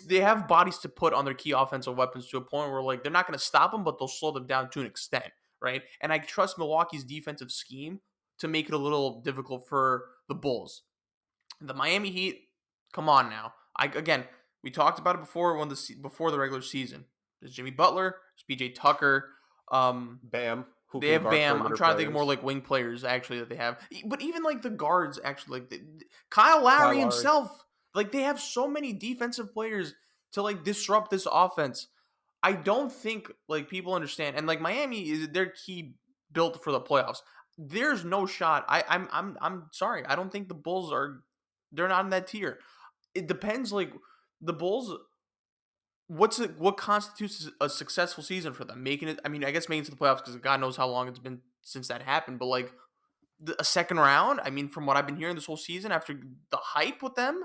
They have bodies to put on their key offensive weapons to a point where like they're not going to stop them, but they'll slow them down to an extent, right? And I trust Milwaukee's defensive scheme to make it a little difficult for the Bulls. The Miami Heat, come on now. We talked about it before before the regular season. There's Jimmy Butler, there's PJ Tucker. Bam, who They can have guard Bam. I'm perimeter trying to think of more players. like wing players actually that they have. But even like the guards actually Kyle Lowry Kyle Lowry. himself. Like they have so many defensive players to like disrupt this offense. I don't think like people understand. And like Miami is their key built for the playoffs. There's no shot. I'm sorry. I don't think the Bulls are. They're not in that tier. It depends. Like the Bulls, what constitutes a successful season for them? Making it. I mean, I guess making it to the playoffs because God knows how long it's been since that happened. But like a second round. I mean, from what I've been hearing this whole season, after the hype with them,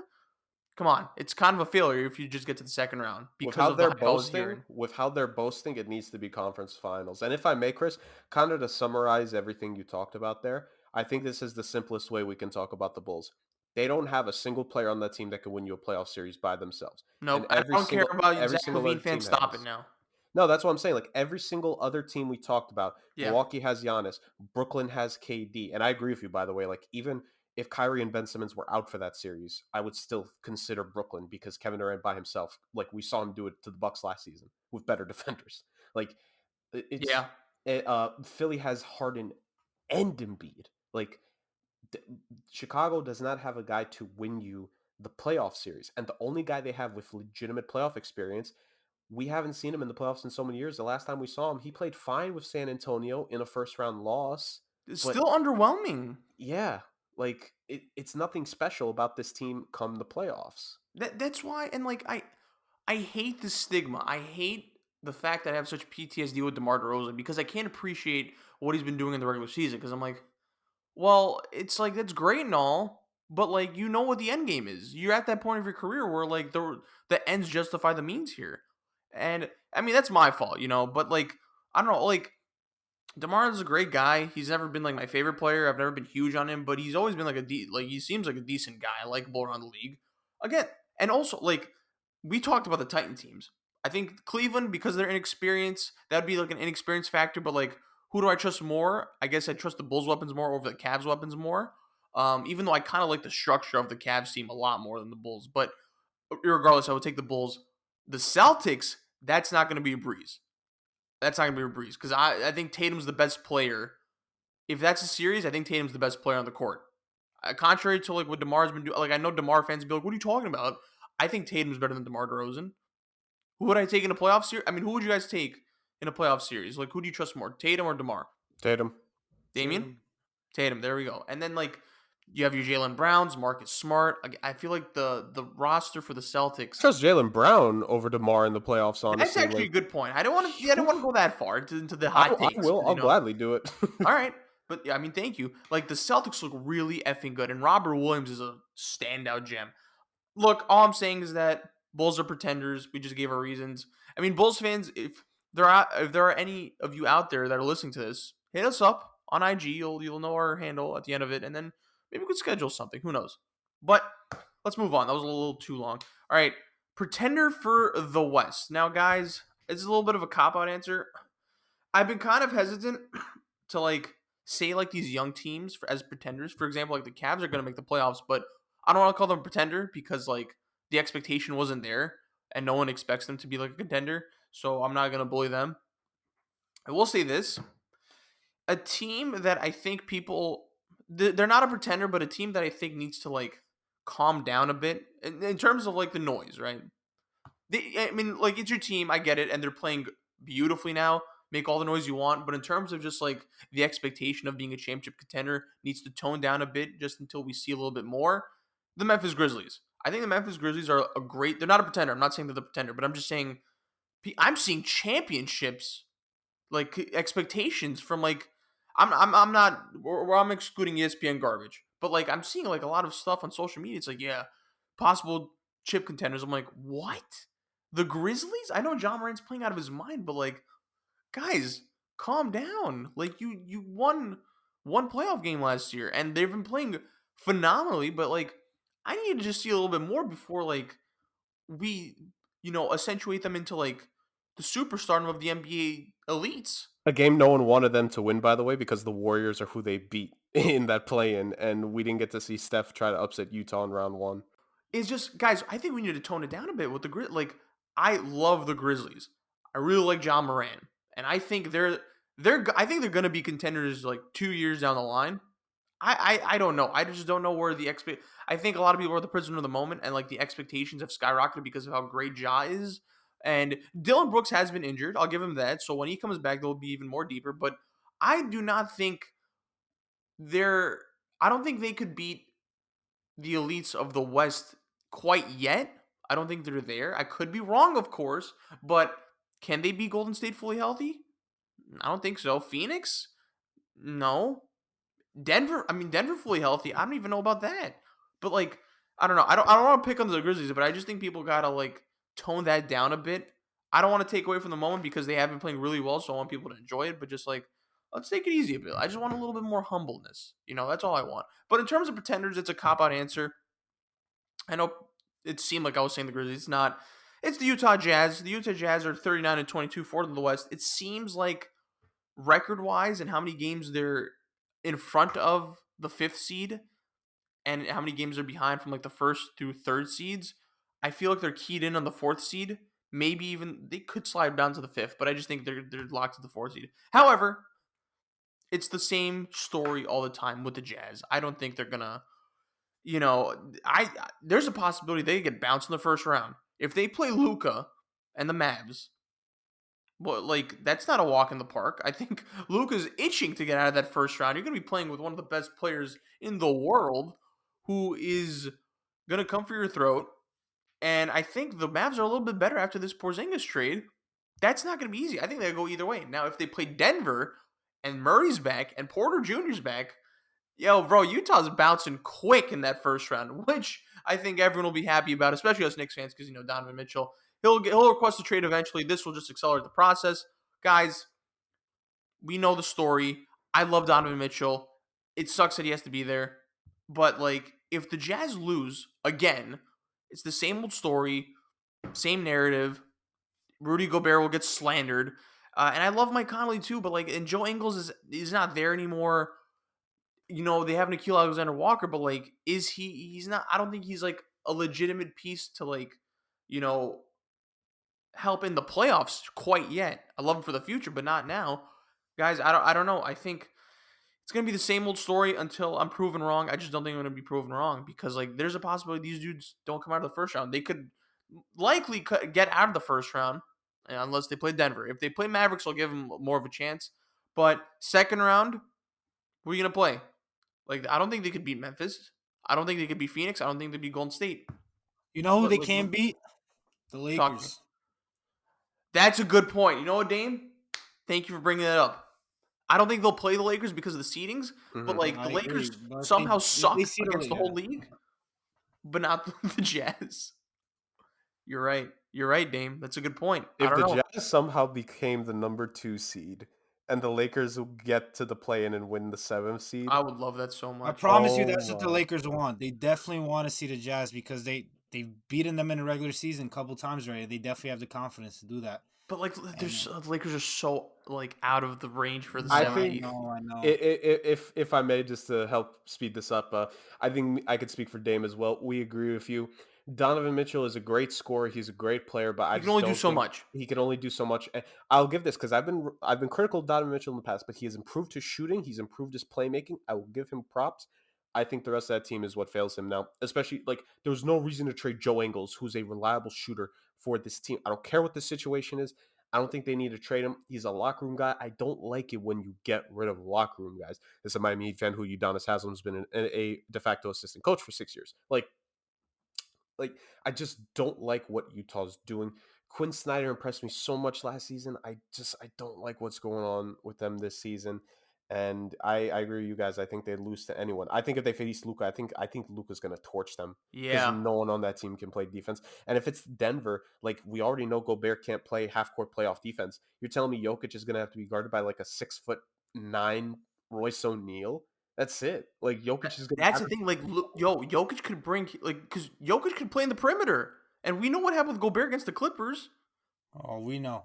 come on, it's kind of a failure if you just get to the second round because of the hype I was hearing. With how they're boasting, it needs to be conference finals. And if I may, Chris, kind of to summarize everything you talked about there, I think this is the simplest way we can talk about the Bulls. They don't have a single player on that team that can win you a playoff series by themselves, and Nope, I don't care about every Zach single Levine other fans. team Stop it has. now. No, that's what I'm saying. Like every single other team we talked about, Yeah, Milwaukee has Giannis, Brooklyn has KD, and I agree with you. By the way, like even if Kyrie and Ben Simmons were out for that series, I would still consider Brooklyn because Kevin Durant by himself, like we saw him do it to the Bucks last season with better defenders. Like it's yeah. Philly has Harden and Embiid. Like th- Chicago does not have a guy to win you the playoff series, and the only guy they have with legitimate playoff experience, we haven't seen him in the playoffs in so many years. The last time we saw him, he played fine with San Antonio in a first round loss, It's but still underwhelming. yeah, like it's nothing special about this team come the playoffs. That's why, and like I hate the stigma. I hate the fact that I have such PTSD with DeMar DeRozan because I can't appreciate what he's been doing in the regular season. Because I'm like, well, it's like that's great and all, but like you know what the end game is. You're at that point of your career where like the ends justify the means here, and I mean that's my fault, But like I don't know, like DeMar is a great guy. He's never been like my favorite player. I've never been huge on him, but he's always been like like he seems like a decent guy, likable around the league. Again, and also like we talked about the Titan teams. I think Cleveland because of their inexperience, that'd be like an inexperience factor. But like, who do I trust more? I guess I trust the Bulls' weapons more over the Cavs' weapons more. Even though I kind of like the structure of the Cavs team a lot more than the Bulls, but regardless, I would take the Bulls. The Celtics, that's not going to be a breeze. That's not going to be a breeze because I think Tatum's the best player. If that's a series, I think Tatum's the best player on the court. Contrary to like what DeMar's been doing, like I know DeMar fans be like, "What are you talking about?" I think Tatum's better than DeMar DeRozan. Who would I take in a playoff series? I mean, who would you guys take in a playoff series? Like, who do you trust more, Tatum or DeMar? Tatum. Damian? Tatum. Tatum. There we go. And then like you have your Jalen Browns, Marcus Smart. I feel like the roster for the Celtics. Trust Jalen Brown over DeMar in the playoffs. That's Honestly, actually a like good point. I don't want to. Yeah, I don't want to go that far into the I, hot I takes. will. I'll gladly do it. All right. But yeah, I mean, thank you. Like the Celtics look really effing good, and Robert Williams is a standout gem. Look, all I'm saying is that Bulls are pretenders. We just gave our reasons. I mean, Bulls fans, if there are any of you out there that are listening to this, hit us up on IG. You'll know our handle at the end of it, and then maybe we could schedule something. Who knows? But let's move on. That was a little too long. All right, pretender for the West. Now, guys, it's a little bit of a cop out answer. I've been kind of hesitant to like say like these young teams as pretenders. For example, like the Cavs are going to make the playoffs, but I don't want to call them a pretender because like the expectation wasn't there and no one expects them to be like a contender. So I'm not going to bully them. I will say this: a team that I think they're not a pretender, but a team that I think needs to like calm down a bit in terms of like the noise, right? I mean, like it's your team, I get it, and they're playing beautifully now. Make all the noise you want, but in terms of just like the expectation of being a championship contender, needs to tone down a bit just until we see a little bit more. The Memphis Grizzlies. I think the Memphis Grizzlies are a great. They're not a pretender. I'm not saying they're the pretender, but I'm just saying I'm seeing championships like expectations from like I'm not where I'm excluding ESPN garbage, but like I'm seeing like a lot of stuff on social media. It's like possible chip contenders. I'm like, what? The Grizzlies? I know John Morant's playing out of his mind, but like, guys, calm down. Like you won one playoff game last year, and they've been playing phenomenally. But like, I need to just see a little bit more before like we accentuate them into like the superstardom of the NBA elites. A game no one wanted them to win, by the way, because the Warriors are who they beat in that play-in, and we didn't get to see Steph try to upset Utah in round one. It's just, guys, I think we need to tone it down a bit with the Like, I love the Grizzlies. I really like John Moran, and I think I think they're gonna be contenders like 2 years down the line. I don't know. I just don't know where I think a lot of people are the prisoner of the moment, and like the expectations have skyrocketed because of how great Ja is. And Dylan Brooks has been injured. I'll give him that. So when he comes back, they'll be even more deeper. But I do not think they're. I don't think they could beat the elites of the West quite yet. I don't think they're there. I could be wrong, of course, but can they beat Golden State fully healthy? I don't think so. Phoenix? No. Denver? I mean, Denver fully healthy. I don't even know about that. But like, I don't know. I don't want to pick on the Grizzlies, but I just think people gotta like tone that down a bit. I don't want to take away from the moment because they have been playing really well, so I want people to enjoy it. But just like, let's take it easy a bit. I just want a little bit more humbleness. That's all I want. But in terms of pretenders, it's a cop out answer. I know it seemed like I was saying the Grizzlies. It's not. It's the Utah Jazz. The Utah Jazz are 39-22, fourth in the West. It seems like record wise and how many games they're in front of the fifth seed and how many games they're behind from like the first through third seeds. I feel like they're keyed in on the fourth seed. Maybe even they could slide down to the fifth, but I just think they're locked to the fourth seed. However, it's the same story all the time with the Jazz. I don't think they're gonna there's a possibility they get bounced in the first round. If they play Luka and the Mavs, well, like that's not a walk in the park. I think Luka's itching to get out of that first round. You're going to be playing with one of the best players in the world who is going to come for your throat. And I think the Mavs are a little bit better after this Porzingis trade. That's not going to be easy. I think they go either way. Now, if they play Denver and Murray's back and Porter Jr.'s back, yo, bro, Utah's bouncing quick in that first round, which I think everyone will be happy about, especially us Knicks fans, because Donovan Mitchell, he'll request a trade eventually. This will just accelerate the process, guys. We know the story. I love Donovan Mitchell. It sucks that he has to be there, but like if the Jazz lose again, it's the same old story, same narrative. Rudy Gobert will get slandered, and I love Mike Conley too, but like, and Joe Ingles is not there anymore. They have Nickeil Alexander-Walker, but like, he's not, I don't think he's like a legitimate piece to like, help in the playoffs quite yet. I love him for the future, but not now. Guys, I don't know. I think it's going to be the same old story until I'm proven wrong. I just don't think I'm going to be proven wrong because like, there's a possibility these dudes don't come out of the first round. They could likely get out of the first round unless they play Denver. If they play Mavericks, I'll give them more of a chance. But second round, who are you going to play? Like, I don't think they could beat Memphis. I don't think they could beat Phoenix. I don't think they'd beat Golden State. You know who they can't beat? The Talk to me. Lakers. That's a good point. You know what, Dame? Thank you for bringing that up. I don't think they'll play the Lakers because of the seedings, but like the Lakers somehow suck against the whole league, but not the Jazz. You're right. You're right, Dame. That's a good point. If the Jazz somehow became the number 2 seed and the Lakers will get to the play-in and win the 7th seed, I would love that so much. I promise you that's what the Lakers want. They definitely want to see the Jazz because they they've beaten them in the regular season a couple times already. They definitely have the confidence to do that. But like, And there's the Lakers are so like out of the range for the I no, I 7th. think know, I know. if I may, just to help speed this up, I think I could speak for Dame as well. We agree with you. Donovan Mitchell is a great scorer. He's a great player, but I You can just only do don't so think much. he can only do so much. I'll give this because I've been critical of Donovan Mitchell in the past, but he has improved his shooting. He's improved his playmaking. I will give him props. I think the rest of that team is what fails him now. Especially like there was no reason to trade Joe Ingles, who's a reliable shooter for this team. I don't care what the situation is. I don't think they need to trade him. He's a locker room guy. I don't like it when you get rid of locker room guys. This is a Miami Heat fan who Udonis Haslam's been a de facto assistant coach for 6 years. Like I just don't like what Utah's doing. Quinn Snyder impressed me so much last season. I don't like what's going on with them this season. And I agree with you guys. I think they lose to anyone. I think if they face Luca, I think Luca's gonna torch them because Yeah, no one on that team can play defense. And if it's Denver, like we already know Gobert can't play half court playoff defense. You're telling me Jokic is gonna have to be guarded by like a 6'9" Royce O'Neal? That's it. Like Jokic is gonna that's the average. thing. Like, yo, Jokic could bring like because Jokic could play in the perimeter, and we know what happened with Gobert against the Clippers. Oh, we know.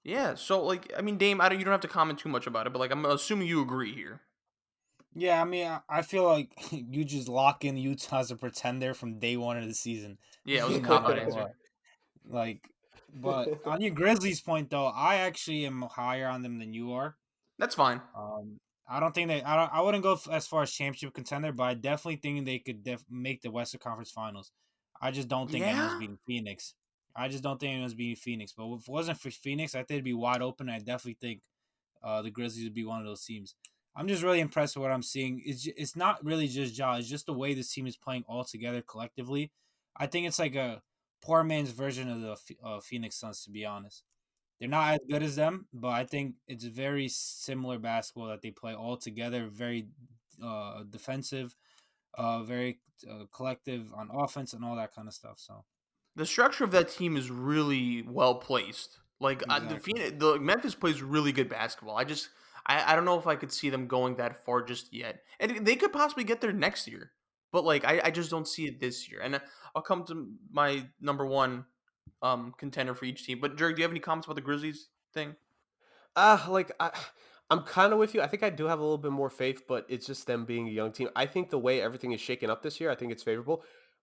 Yeah, so like, I mean, Dame, you don't have to comment too much about it, but like, I'm assuming you agree here. Yeah, I mean, I feel like you just lock in Utah as a pretender from day one of the season, Yeah, it was a no cop out matter answer. what. Like, but on your Grizzlies point though, I actually am higher on them than you are. That's fine. I don't think they. I wouldn't go as far as championship contender, but I definitely think they could make the Western Conference Finals. I just don't think anyone's Yeah, beating Phoenix. I just don't think anyone's beating Phoenix. But if it wasn't for Phoenix, I think it'd be wide open. I definitely think the Grizzlies would be one of those teams. I'm just really impressed with what I'm seeing. It's not really just Ja. It's just the way this team is playing all together collectively. I think it's like a poor man's version of the Phoenix Suns, to be honest. They're not as good as them, but I think it's very similar basketball that they play all together. Very defensive, very collective on offense and all that kind of stuff. So the structure of that team is really well placed. Like exactly. The Memphis plays really good basketball. I don't know if I could see them going that far just yet, and they could possibly get there next year. But like, I just don't see it this year. And I'll come to my number one contender for each team. But Jurg, do you have any comments about the Grizzlies thing? I'm kind of with you. I think I do have a little bit more faith, but it's just them being a young team. I think the way everything is shaken up this year, I think it's favorable.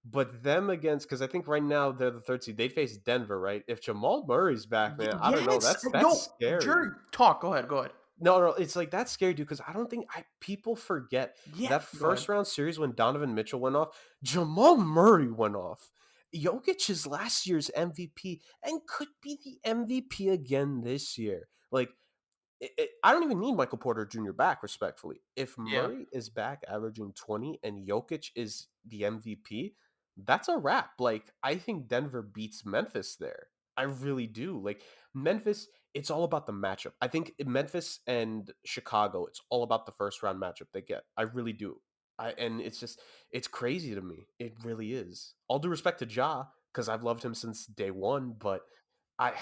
But them against, because I think right now they're the third seed. They face Denver, right? If Jamal Murray's back, man, I don't know. Yes, That's yo, scary. Jurg, talk. Go ahead. Go ahead. No, it's like that's scary, dude. Because I don't think people forget Yeah, that go ahead. first round series when Donovan Mitchell went off, Jamal Murray went off. Jokic is last year's MVP and could be the MVP again this year. Like I don't even need Michael Porter Jr. back, respectfully. If Yeah. Murray is back averaging 20 and Jokic is the MVP, that's a wrap. Like, I think Denver beats Memphis there. I really do. Like, Memphis, it's all about the matchup. I think in Memphis and Chicago, it's all about the first round matchup they get. I really do. And it's crazy to me. It really is. All due respect to Ja, because I've loved him since day one, but I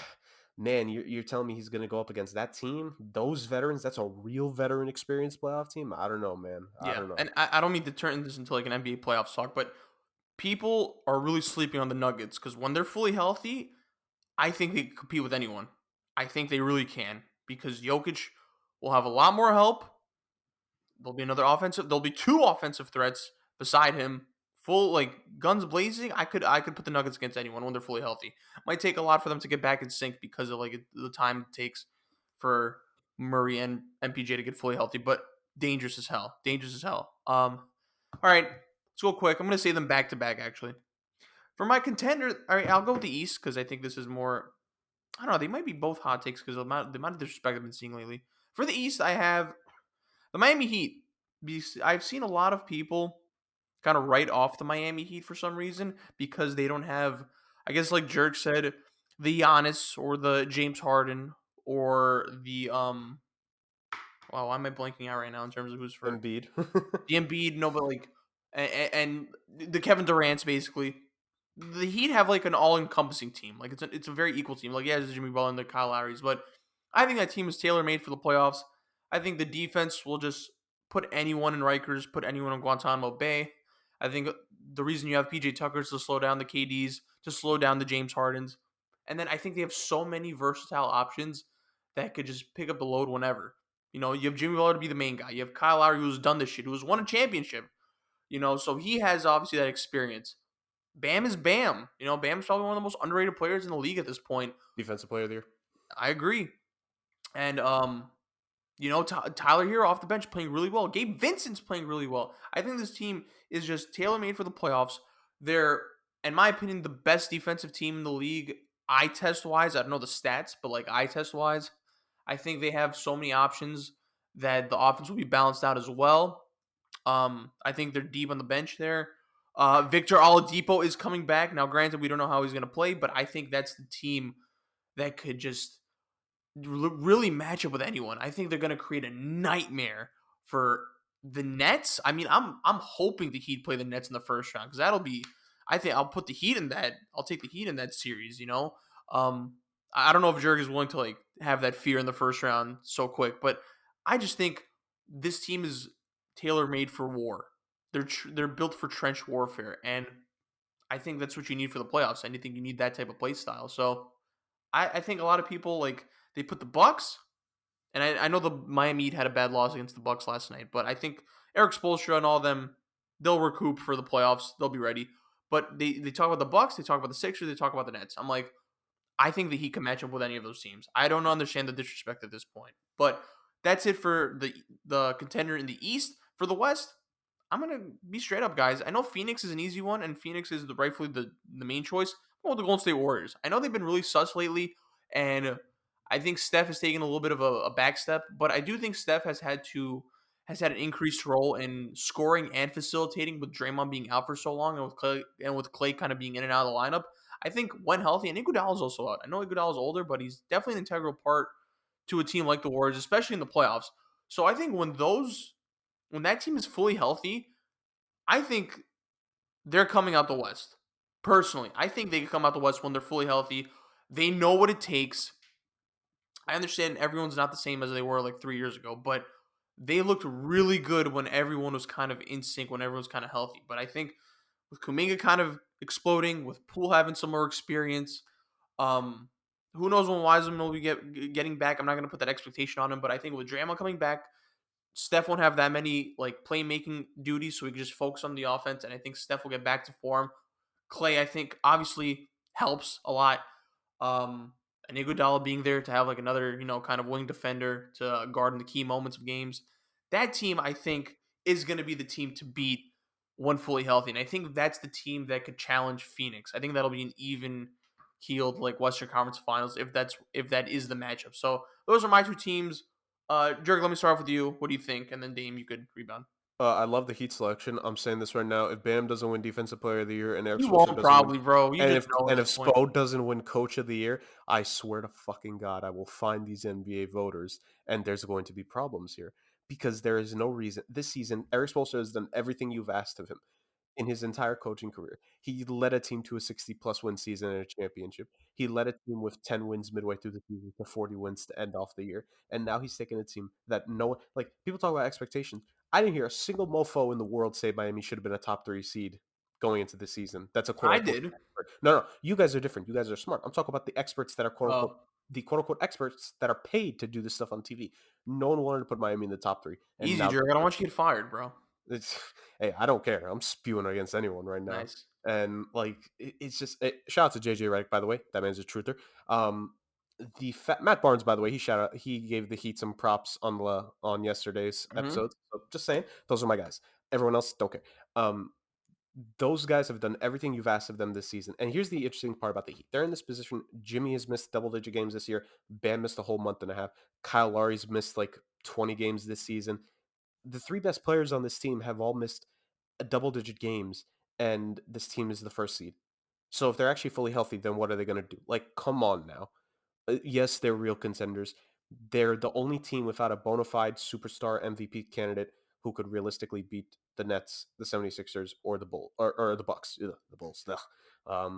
man, you're telling me he's going to go up against that team? Those veterans, that's a real veteran experience playoff team? I don't know, man. I Yeah, don't know. and I don't mean to turn this into like an NBA playoffs talk, but people are really sleeping on the Nuggets because when they're fully healthy, I think they can compete with anyone. I think they really can because Jokic will have a lot more help. There'll be another offensive. There'll be two offensive threats beside him, full like guns blazing. I could put the Nuggets against anyone when they're fully healthy. Might take a lot for them to get back in sync because of like the time it takes for Murray and MPJ to get fully healthy. But dangerous as hell. Dangerous as hell. All right, let's go quick. I'm gonna say them back to back actually. For my contender, all right, I'll go with the East because I think this is more. I don't know. They might be both hot takes because the amount of disrespect I've been seeing lately. For the East, I have the Miami Heat. I've seen a lot of people kind of write off the Miami Heat for some reason because they don't have, I guess, like Jurg said, the Giannis or the James Harden or the Wow, why am I blanking out right now in terms of who's for Embiid. the Embiid? No, but like, and the Kevin Durant's basically. The Heat have like an all-encompassing team. Like it's a very equal team. Like yeah, there's Jimmy Butler and the Kyle Lowry's, but I think that team is tailor-made for the playoffs. I think the defense will just put anyone in Rikers, put anyone in Guantanamo Bay. I think the reason you have PJ Tucker is to slow down the KDs, to slow down the James Hardens. And then I think they have so many versatile options that could just pick up the load whenever. You have Jimmy Butler to be the main guy. You have Kyle Lowry who's done this shit, who's won a championship. So he has obviously that experience. Bam is Bam. Bam's probably one of the most underrated players in the league at this point. Defensive player of the year. I agree. And Tyler Hero off the bench playing really well. Gabe Vincent's playing really well. I think this team is just tailor-made for the playoffs. They're, in my opinion, the best defensive team in the league, eye test-wise. I don't know the stats, but like eye test-wise, I think they have so many options that the offense will be balanced out as well. I think they're deep on the bench there. Victor Oladipo is coming back. Now, granted, we don't know how he's going to play, but I think that's the team that could just really match up with anyone. I think they're going to create a nightmare for the Nets. I mean, I'm hoping the Heat play the Nets in the first round because that'll be. I think I'll put the Heat in that. I'll take the Heat in that series. I don't know if Jurg is willing to like have that fear in the first round so quick, but I just think this team is tailor made for war. They're built for trench warfare, and I think that's what you need for the playoffs. And I think you need that type of play style. So I think a lot of people like they put the Bucks, and I know the Miami Heat had a bad loss against the Bucks last night, but I think Eric Spoelstra and all of them, they'll recoup for the playoffs. They'll be ready. But they talk about the Bucks, they talk about the Sixers, they talk about the Nets. I'm like, I think that he can match up with any of those teams. I don't understand the disrespect at this point. But that's it for the contender in the East. For the West, I'm gonna be straight up, guys. I know Phoenix is an easy one, and Phoenix is rightfully the main choice. Well, the Golden State Warriors. I know they've been really sus lately, and I think Steph has taken a little bit of a back step, but I do think Steph has had an increased role in scoring and facilitating with Draymond being out for so long, and with Clay kind of being in and out of the lineup. I think when healthy, and Iguodala's also out. I know Iguodala's older, but he's definitely an integral part to a team like the Warriors, especially in the playoffs. So I think when that team is fully healthy, I think they're coming out the West. Personally, I think they can come out the West when they're fully healthy. They know what it takes. I understand everyone's not the same as they were like 3 years ago, but they looked really good when everyone was kind of in sync, when everyone was kind of healthy. But I think with Kuminga kind of exploding, with Poole having some more experience, who knows when Wiseman will be getting back? I'm not going to put that expectation on him, but I think with Draymond coming back, Steph won't have that many like playmaking duties, so he can just focus on the offense. And I think Steph will get back to form. Clay, I think, obviously helps a lot. And Iguodala being there to have like another, kind of wing defender to guard in the key moments of games. That team, I think, is going to be the team to beat when fully healthy. And I think that's the team that could challenge Phoenix. I think that'll be an even keeled like Western Conference Finals if that is the matchup. So those are my two teams. Jurg, let me start off with you. What do you think? And then Dame, you could rebound. I love the Heat selection. I'm saying this right now. If Bam doesn't win Defensive Player of the Year and Eric You Spoelstra won't doesn't win, probably, bro. You just know at and if this point. Spo doesn't win Coach of the Year, I swear to fucking God, I will find these NBA voters, and there's going to be problems here because there is no reason this season. Eric Spoelstra has done everything you've asked of him in his entire coaching career. He led a team to a 60-plus win season and a championship. He led a team with 10 wins midway through the season to 40 wins to end off the year. And now he's taking a team that no one, like, people talk about expectations. I didn't hear a single mofo in the world say Miami should have been a top 3 seed going into the season. That's a quote I unquote did. expert. No, you guys are different. You guys are smart. I'm talking about the experts that are quote unquote the quote unquote experts that are paid to do this stuff on TV. No one wanted to put Miami in the top 3. And Easy, now Jurg. I don't want you to get fired, bro. it's hey, I don't care. I'm spewing against anyone right now. Nice. And like it's just shout out to JJ Redick, by the way. That man's a truther. Matt Barnes, by the way, he gave the Heat some props on yesterday's episode. So just saying, those are my guys. Everyone else don't care. Those guys have done everything you've asked of them this season. And here's the interesting part about the Heat. They're in this position. Jimmy has missed double-digit games this year. Bam missed a whole month and a half. Kyle Lowry's missed like 20 games this season. The 3 best players on this team have all missed a double-digit games, and this team is the first seed. So if they're actually fully healthy, then what are they going to do? Like, come on now. Yes, they're real contenders. They're the only team without a bona fide superstar MVP candidate who could realistically beat the Nets, the 76ers, or the or the Bucks. Ugh, the Bulls. Ugh.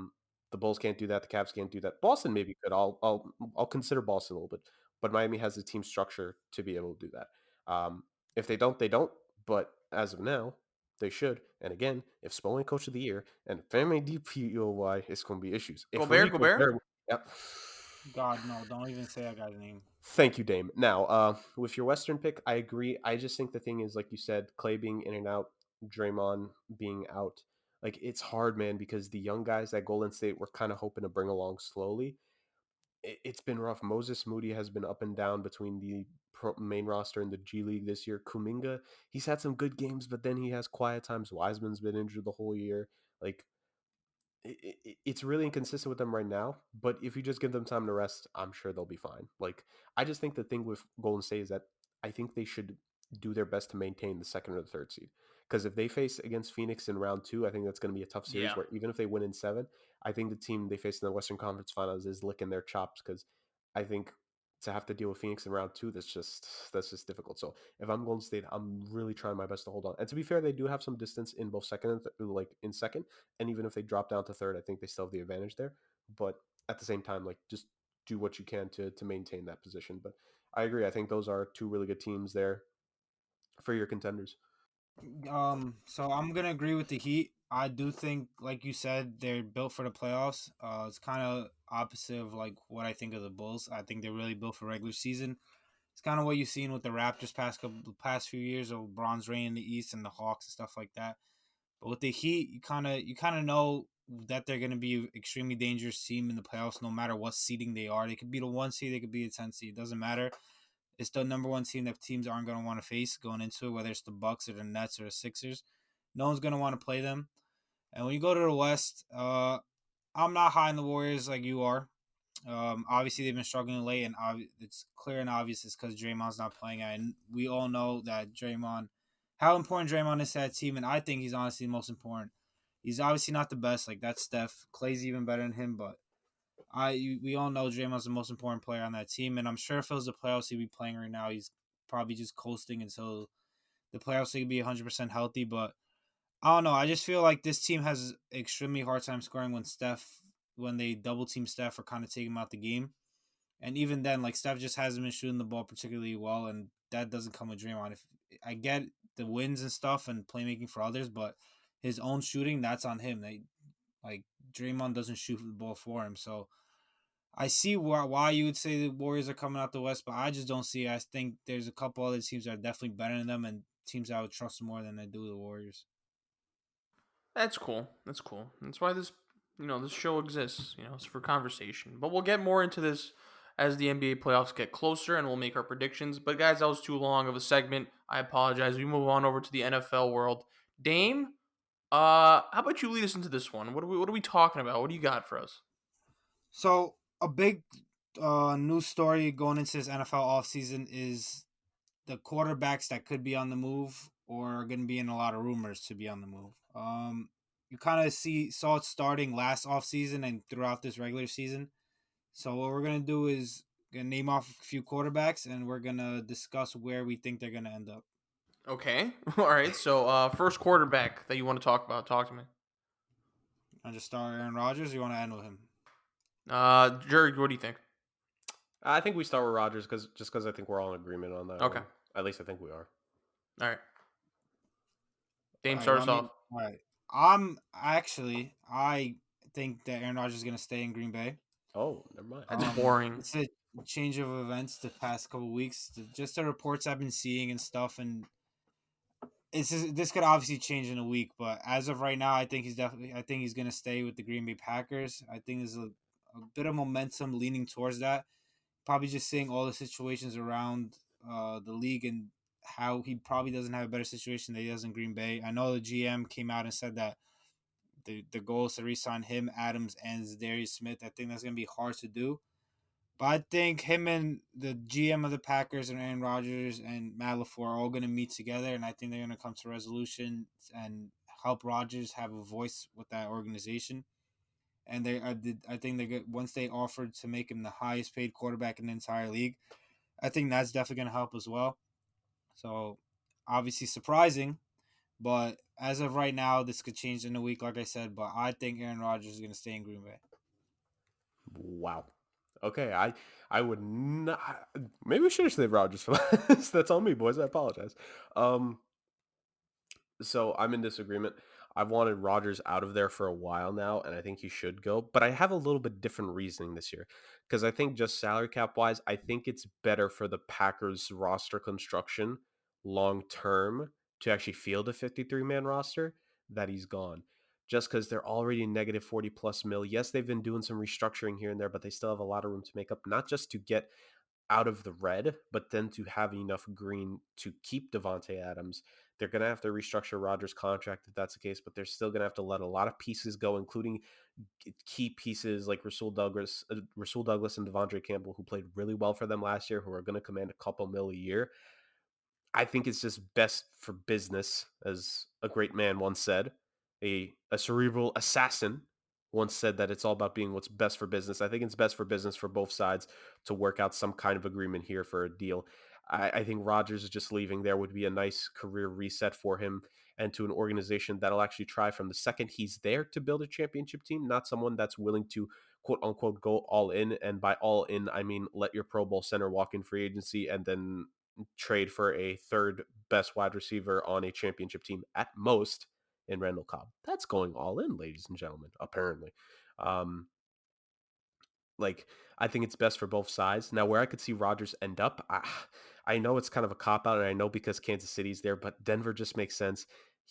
The Bulls can't do that. The Cavs can't do that. Boston maybe could. I'll consider Boston a little bit, but Miami has the team structure to be able to do that. If they don't, they don't. But as of now, They should. And again, if Spo ain't coach of the year and Femi DPOY, it's going to be issues. If Rudy Gobert, Gobert. Gobert, yep. God, no, don't even say that guy's name. Thank you, Dame. Now, with your Western pick, I agree. I just think the thing is, like you said, Clay being in and out, Draymond being out. Like, it's hard, man, because the young guys that Golden State were kind of hoping to bring along slowly, it's been rough. Moses Moody has been up and down between the main roster and the G League this year. Kuminga, he's had some good games, but then he has quiet times. Wiseman's been injured the whole year. Like, it's really inconsistent with them right now. But if you just give them time to rest, I'm sure they'll be fine. Like, I just think the thing with Golden State is that I think they should do their best to maintain the second or the third seed. Because if they face against Phoenix in round two, I think that's going to be a tough series Yeah. where even if they win in seven, I think the team they face in the Western Conference Finals is licking their chops because I think to have to deal with Phoenix in round two, that's just difficult. So if I'm Golden State, I'm really trying my best to hold on. And to be fair, they do have some distance in both second and like in second. And even if they drop down to third, I think they still have the advantage there. But at the same time, like just do what you can to maintain that position. But I agree. I think those are two really good teams there for your contenders. So I'm gonna agree with the Heat. I do think, like you said, they're built for the playoffs. It's kind of opposite of like what I think of the Bulls. I think they're really built for regular season. It's kind of what you've seen with the Raptors past few years of LeBron's reign in the East and the Hawks and stuff like that. But with the Heat, you kind of know that they're going to be an extremely dangerous team in the playoffs, no matter what seeding they are. They could be the 1 seed, they could be the 10 seed. It doesn't matter. It's the number one team that teams aren't going to want to face going into it, whether it's the Bucks or the Nets or the Sixers. No one's going to want to play them. And when you go to the West, I'm not high in the Warriors like you are. Obviously, they've been struggling late, and it's clear and obvious it's because Draymond's not playing. And we all know that how important Draymond is to that team, and I think he's honestly the most important. He's obviously not the best, like that's Steph. Clay's even better than him, but we all know Draymond's the most important player on that team, and I'm sure if it was the playoffs he'd be playing right now. He's probably just coasting until the playoffs he could be 100% healthy, but I don't know. I just feel like this team has extremely hard time scoring when they double team Steph or kind of take him out the game. And even then, like Steph just hasn't been shooting the ball particularly well, and that doesn't come with Draymond. If I get the wins and stuff and playmaking for others, but his own shooting, that's on him. Like Draymond doesn't shoot the ball for him. So I see why you would say the Warriors are coming out the West, but I just don't see it. I think there's a couple other teams that are definitely better than them, and teams I would trust more than I do the Warriors. That's cool. That's cool. That's why this show exists. It's for conversation. But we'll get more into this as the NBA playoffs get closer, and we'll make our predictions. But guys, that was too long of a segment. I apologize. We move on over to the NFL world. Dame, how about you lead us into this one? What are we talking about? What do you got for us? So a big news story going into this NFL offseason is the quarterbacks that could be on the move or are going to be in a lot of rumors to be on the move. You kind of saw it starting last offseason and throughout this regular season. So what we're going to do is going to name off a few quarterbacks and we're going to discuss where we think they're going to end up. Okay. All right. So first quarterback that you want to talk about. Talk to me. I just start Aaron Rodgers. Or you want to end with him? Jurg, what do you think? I think we start with Rodgers because I think we're all in agreement on that Okay. one. At least I think we are. All right. Dame, All right, start us off. all right. I think that Aaron Rodgers is going to stay in Green Bay. Oh, never mind. That's boring. It's a change of events the past couple of weeks. Just the reports I've been seeing and stuff, and this could obviously change in a week. But as of right now, I think he's going to stay with the Green Bay Packers. I think there's a bit of momentum leaning towards that. Probably just seeing all the situations around the league and how he probably doesn't have a better situation than he does in Green Bay. I know the GM came out and said that the goal is to re-sign him, Adams, and Darius Smith. I think that's going to be hard to do. But I think him and the GM of the Packers and Aaron Rodgers and Matt LaFleur are all going to meet together, and I think they're going to come to a resolution and help Rodgers have a voice with that organization. And I think once they offered to make him the highest paid quarterback in the entire league, I think that's definitely going to help as well. So obviously surprising, but as of right now, this could change in a week, like I said. But I think Aaron Rodgers is going to stay in Green Bay. Wow. Okay, I would not. Maybe we should have saved Rodgers for last. That's on me, boys. I apologize. Um, So I'm in disagreement. I've wanted Rodgers out of there for a while now, and I think he should go. But I have a little bit different reasoning this year because I think just salary cap wise, I think it's better for the Packers roster construction long term to actually field a 53-man roster that he's gone. Just because they're already negative 40 plus mil. Yes, they've been doing some restructuring here and there, but they still have a lot of room to make up, not just to get out of the red, but then to have enough green to keep Devontae Adams. They're going to have to restructure Rodgers' contract if that's the case, but they're still going to have to let a lot of pieces go, including key pieces like Rasul Douglas and Devondre Campbell, who played really well for them last year, who are going to command a couple mil a year. I think it's just best for business, as a great man once said. A cerebral assassin once said that it's all about being what's best for business. I think it's best for business for both sides to work out some kind of agreement here for a deal. I think Rodgers is just leaving there would be a nice career reset for him and to an organization that'll actually try from the second he's there to build a championship team, not someone that's willing to quote unquote go all in. And by all in, I mean let your Pro Bowl center walk in free agency and then trade for a third best wide receiver on a championship team at most in Randall Cobb. That's going all in, ladies and gentlemen, apparently. Um, like, I think it's best for both sides. Now, where I could see Rodgers end up, I know it's kind of a cop out, and I know because Kansas City's there, but Denver just makes sense.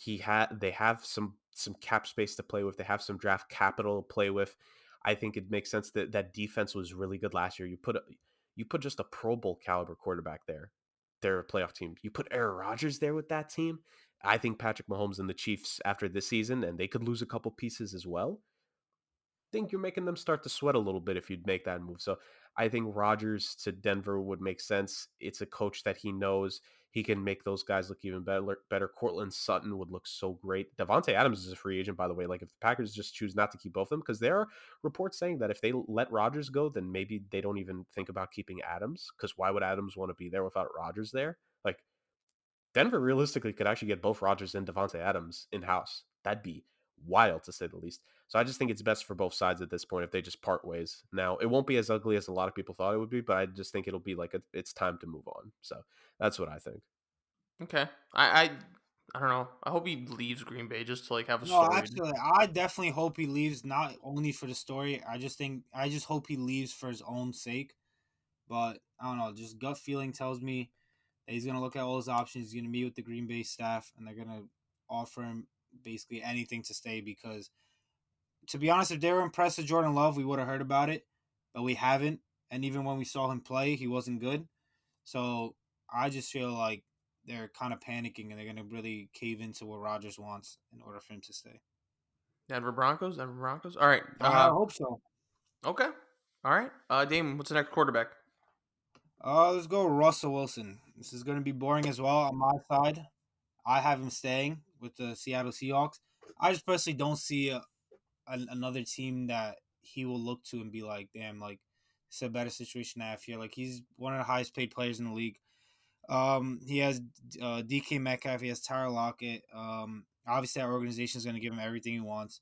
They have some cap space to play with. They have some draft capital to play with. I think it makes sense that that defense was really good last year. You put just a Pro Bowl caliber quarterback there. They're a playoff team. You put Aaron Rodgers there with that team. I think Patrick Mahomes and the Chiefs after this season, and they could lose a couple pieces as well, think you're making them start to sweat a little bit if you'd make that move. So I think Rodgers to Denver would make sense. It's a coach that he knows. He can make those guys look even better. Better. Cortland Sutton would look so great. Devontae Adams is a free agent, by the way. Like if the Packers just choose not to keep both of them, because there are reports saying that if they let Rodgers go, then maybe they don't even think about keeping Adams. Because why would Adams want to be there without Rodgers there? Like Denver realistically could actually get both Rodgers and Devontae Adams in house. That'd be wild to say the least. So I just think it's best for both sides at this point if they just part ways. Now, it won't be as ugly as a lot of people thought it would be, but I just think it'll be like it's time to move on. So that's what I think. Okay. I don't know. I hope he leaves Green Bay just to like have a No, story. absolutely. I definitely hope he leaves, not only for the story. I just hope he leaves for his own sake. But I don't know, just gut feeling tells me that he's gonna look at all his options. He's gonna meet with the Green Bay staff, and they're gonna offer him basically anything to stay. Because to be honest, if they were impressed with Jordan Love, we would have heard about it, but we haven't. And even when we saw him play, he wasn't good. So I just feel like they're kind of panicking, and they're gonna really cave into what Rodgers wants in order for him to stay. Denver Broncos. Denver Broncos. All right. I hope so. Okay. All right. Dame, what's the next quarterback? Let's go Russell Wilson. This is going to be boring as well on my side. I have him staying with the Seattle Seahawks. I just personally don't see another team that he will look to and be like, damn, like it's a better situation I have here. Like he's one of the highest paid players in the league. He has DK Metcalf. He has Tyler Lockett. Obviously, our organization is going to give him everything he wants.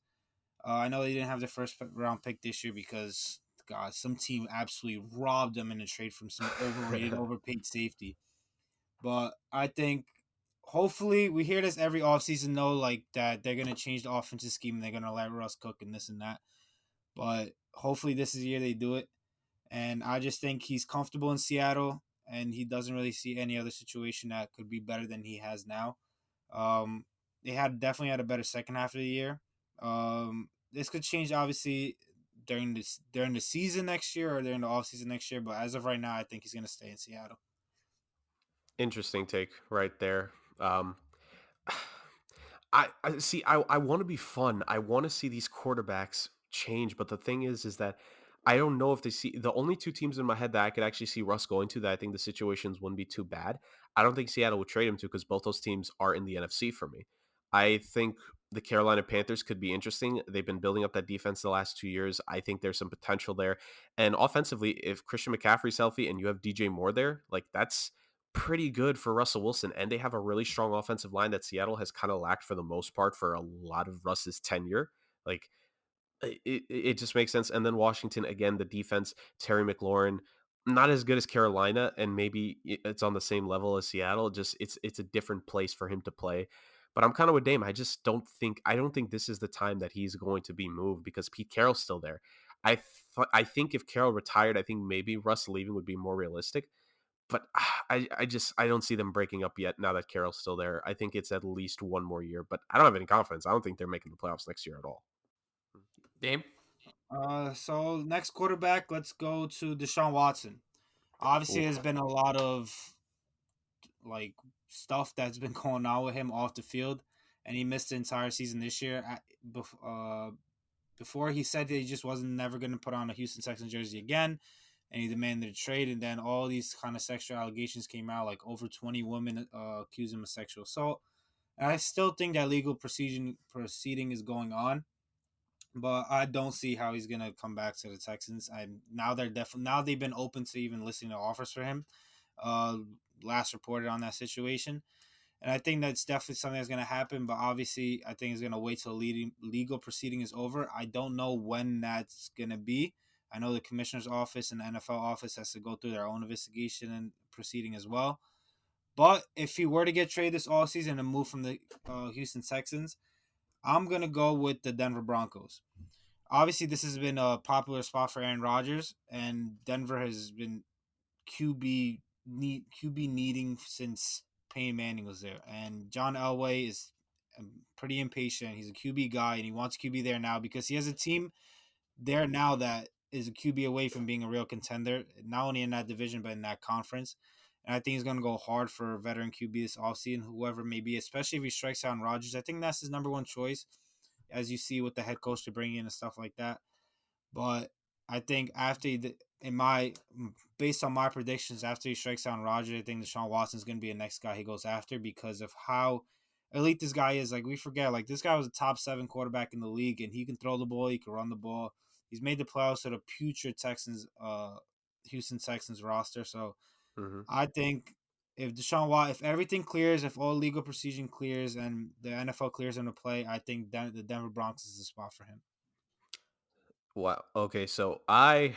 I know they didn't have their first round pick this year because God, some team absolutely robbed them in a trade from some overrated, overpaid safety. But I think hopefully we hear this every offseason though, like that they're gonna change the offensive scheme and they're gonna let Russ cook and this and that. But hopefully this is the year they do it. And I just think he's comfortable in Seattle and he doesn't really see any other situation that could be better than he has now. Um, they had definitely had a better second half of the year. This could change obviously during the season next year or during the off season next year. But as of right now, I think he's gonna stay in Seattle. Interesting take right there. I see. I want to be fun. I want to see these quarterbacks change, but the thing is that I don't know if they see the only two teams in my head that I could actually see Russ going to that I think the situations wouldn't be too bad. I don't think Seattle would trade him to because both those teams are in the NFC for me. I think the Carolina Panthers could be interesting. They've been building up that defense the last 2 years. I think there's some potential there. And offensively, if Christian McCaffrey's healthy and you have DJ Moore there, like that's pretty good for Russell Wilson, and they have a really strong offensive line that Seattle has kind of lacked for the most part for a lot of Russ's tenure. Like it just makes sense. And then Washington again, the defense, Terry McLaurin, not as good as Carolina, and maybe it's on the same level as Seattle. Just it's a different place for him to play. But I'm kind of with Dame. I don't think this is the time that he's going to be moved because Pete Carroll's still there. I think if Carroll retired, I think maybe Russ leaving would be more realistic. But I don't see them breaking up yet now that Carroll's still there. I think it's at least one more year, but I don't have any confidence. I don't think they're making the playoffs next year at all. Dame? So next quarterback, let's go to Deshaun Watson. Obviously, Ooh. there's been a lot of like stuff that's been going on with him off the field, and he missed the entire season this year. Before he said that he just wasn't never going to put on a Houston Texans jersey again, and he demanded a trade. And then all these kind of sexual allegations came out, like over 20 women accused him of sexual assault. And I still think that legal proceeding is going on, but I don't see how he's gonna come back to the Texans. Now they've been open to even listening to offers for him. Uh, Last reported on that situation. And I think that's definitely something that's going to happen. But obviously, I think it's going to wait till legal proceeding is over. I don't know when that's going to be. I know the commissioner's office and the NFL office has to go through their own investigation and proceeding as well. But if he were to get traded this all season and move from the Houston Texans, I'm going to go with the Denver Broncos. Obviously, this has been a popular spot for Aaron Rodgers, and Denver has been QB needing since Peyton Manning was there. And John Elway is pretty impatient. He's a QB guy, and he wants QB there now because he has a team there now that is a QB away from being a real contender, not only in that division but in that conference. And I think he's going to go hard for a veteran QB this offseason, whoever may be, especially if he strikes out on Rodgers. I think that's his number one choice, as you see with the head coach to bring in and stuff like that. But I think based on my predictions, after he strikes out Rodgers, I think Deshaun Watson's going to be the next guy he goes after because of how elite this guy is. Like we forget, like this guy was a top 7 quarterback in the league, and he can throw the ball, he can run the ball. He's made the playoffs to the putrid Houston Texans roster. So Mm-hmm. I think if everything clears, if all legal procedure clears, and the NFL clears him to play, I think the Denver Broncos is the spot for him. Wow. Okay, so I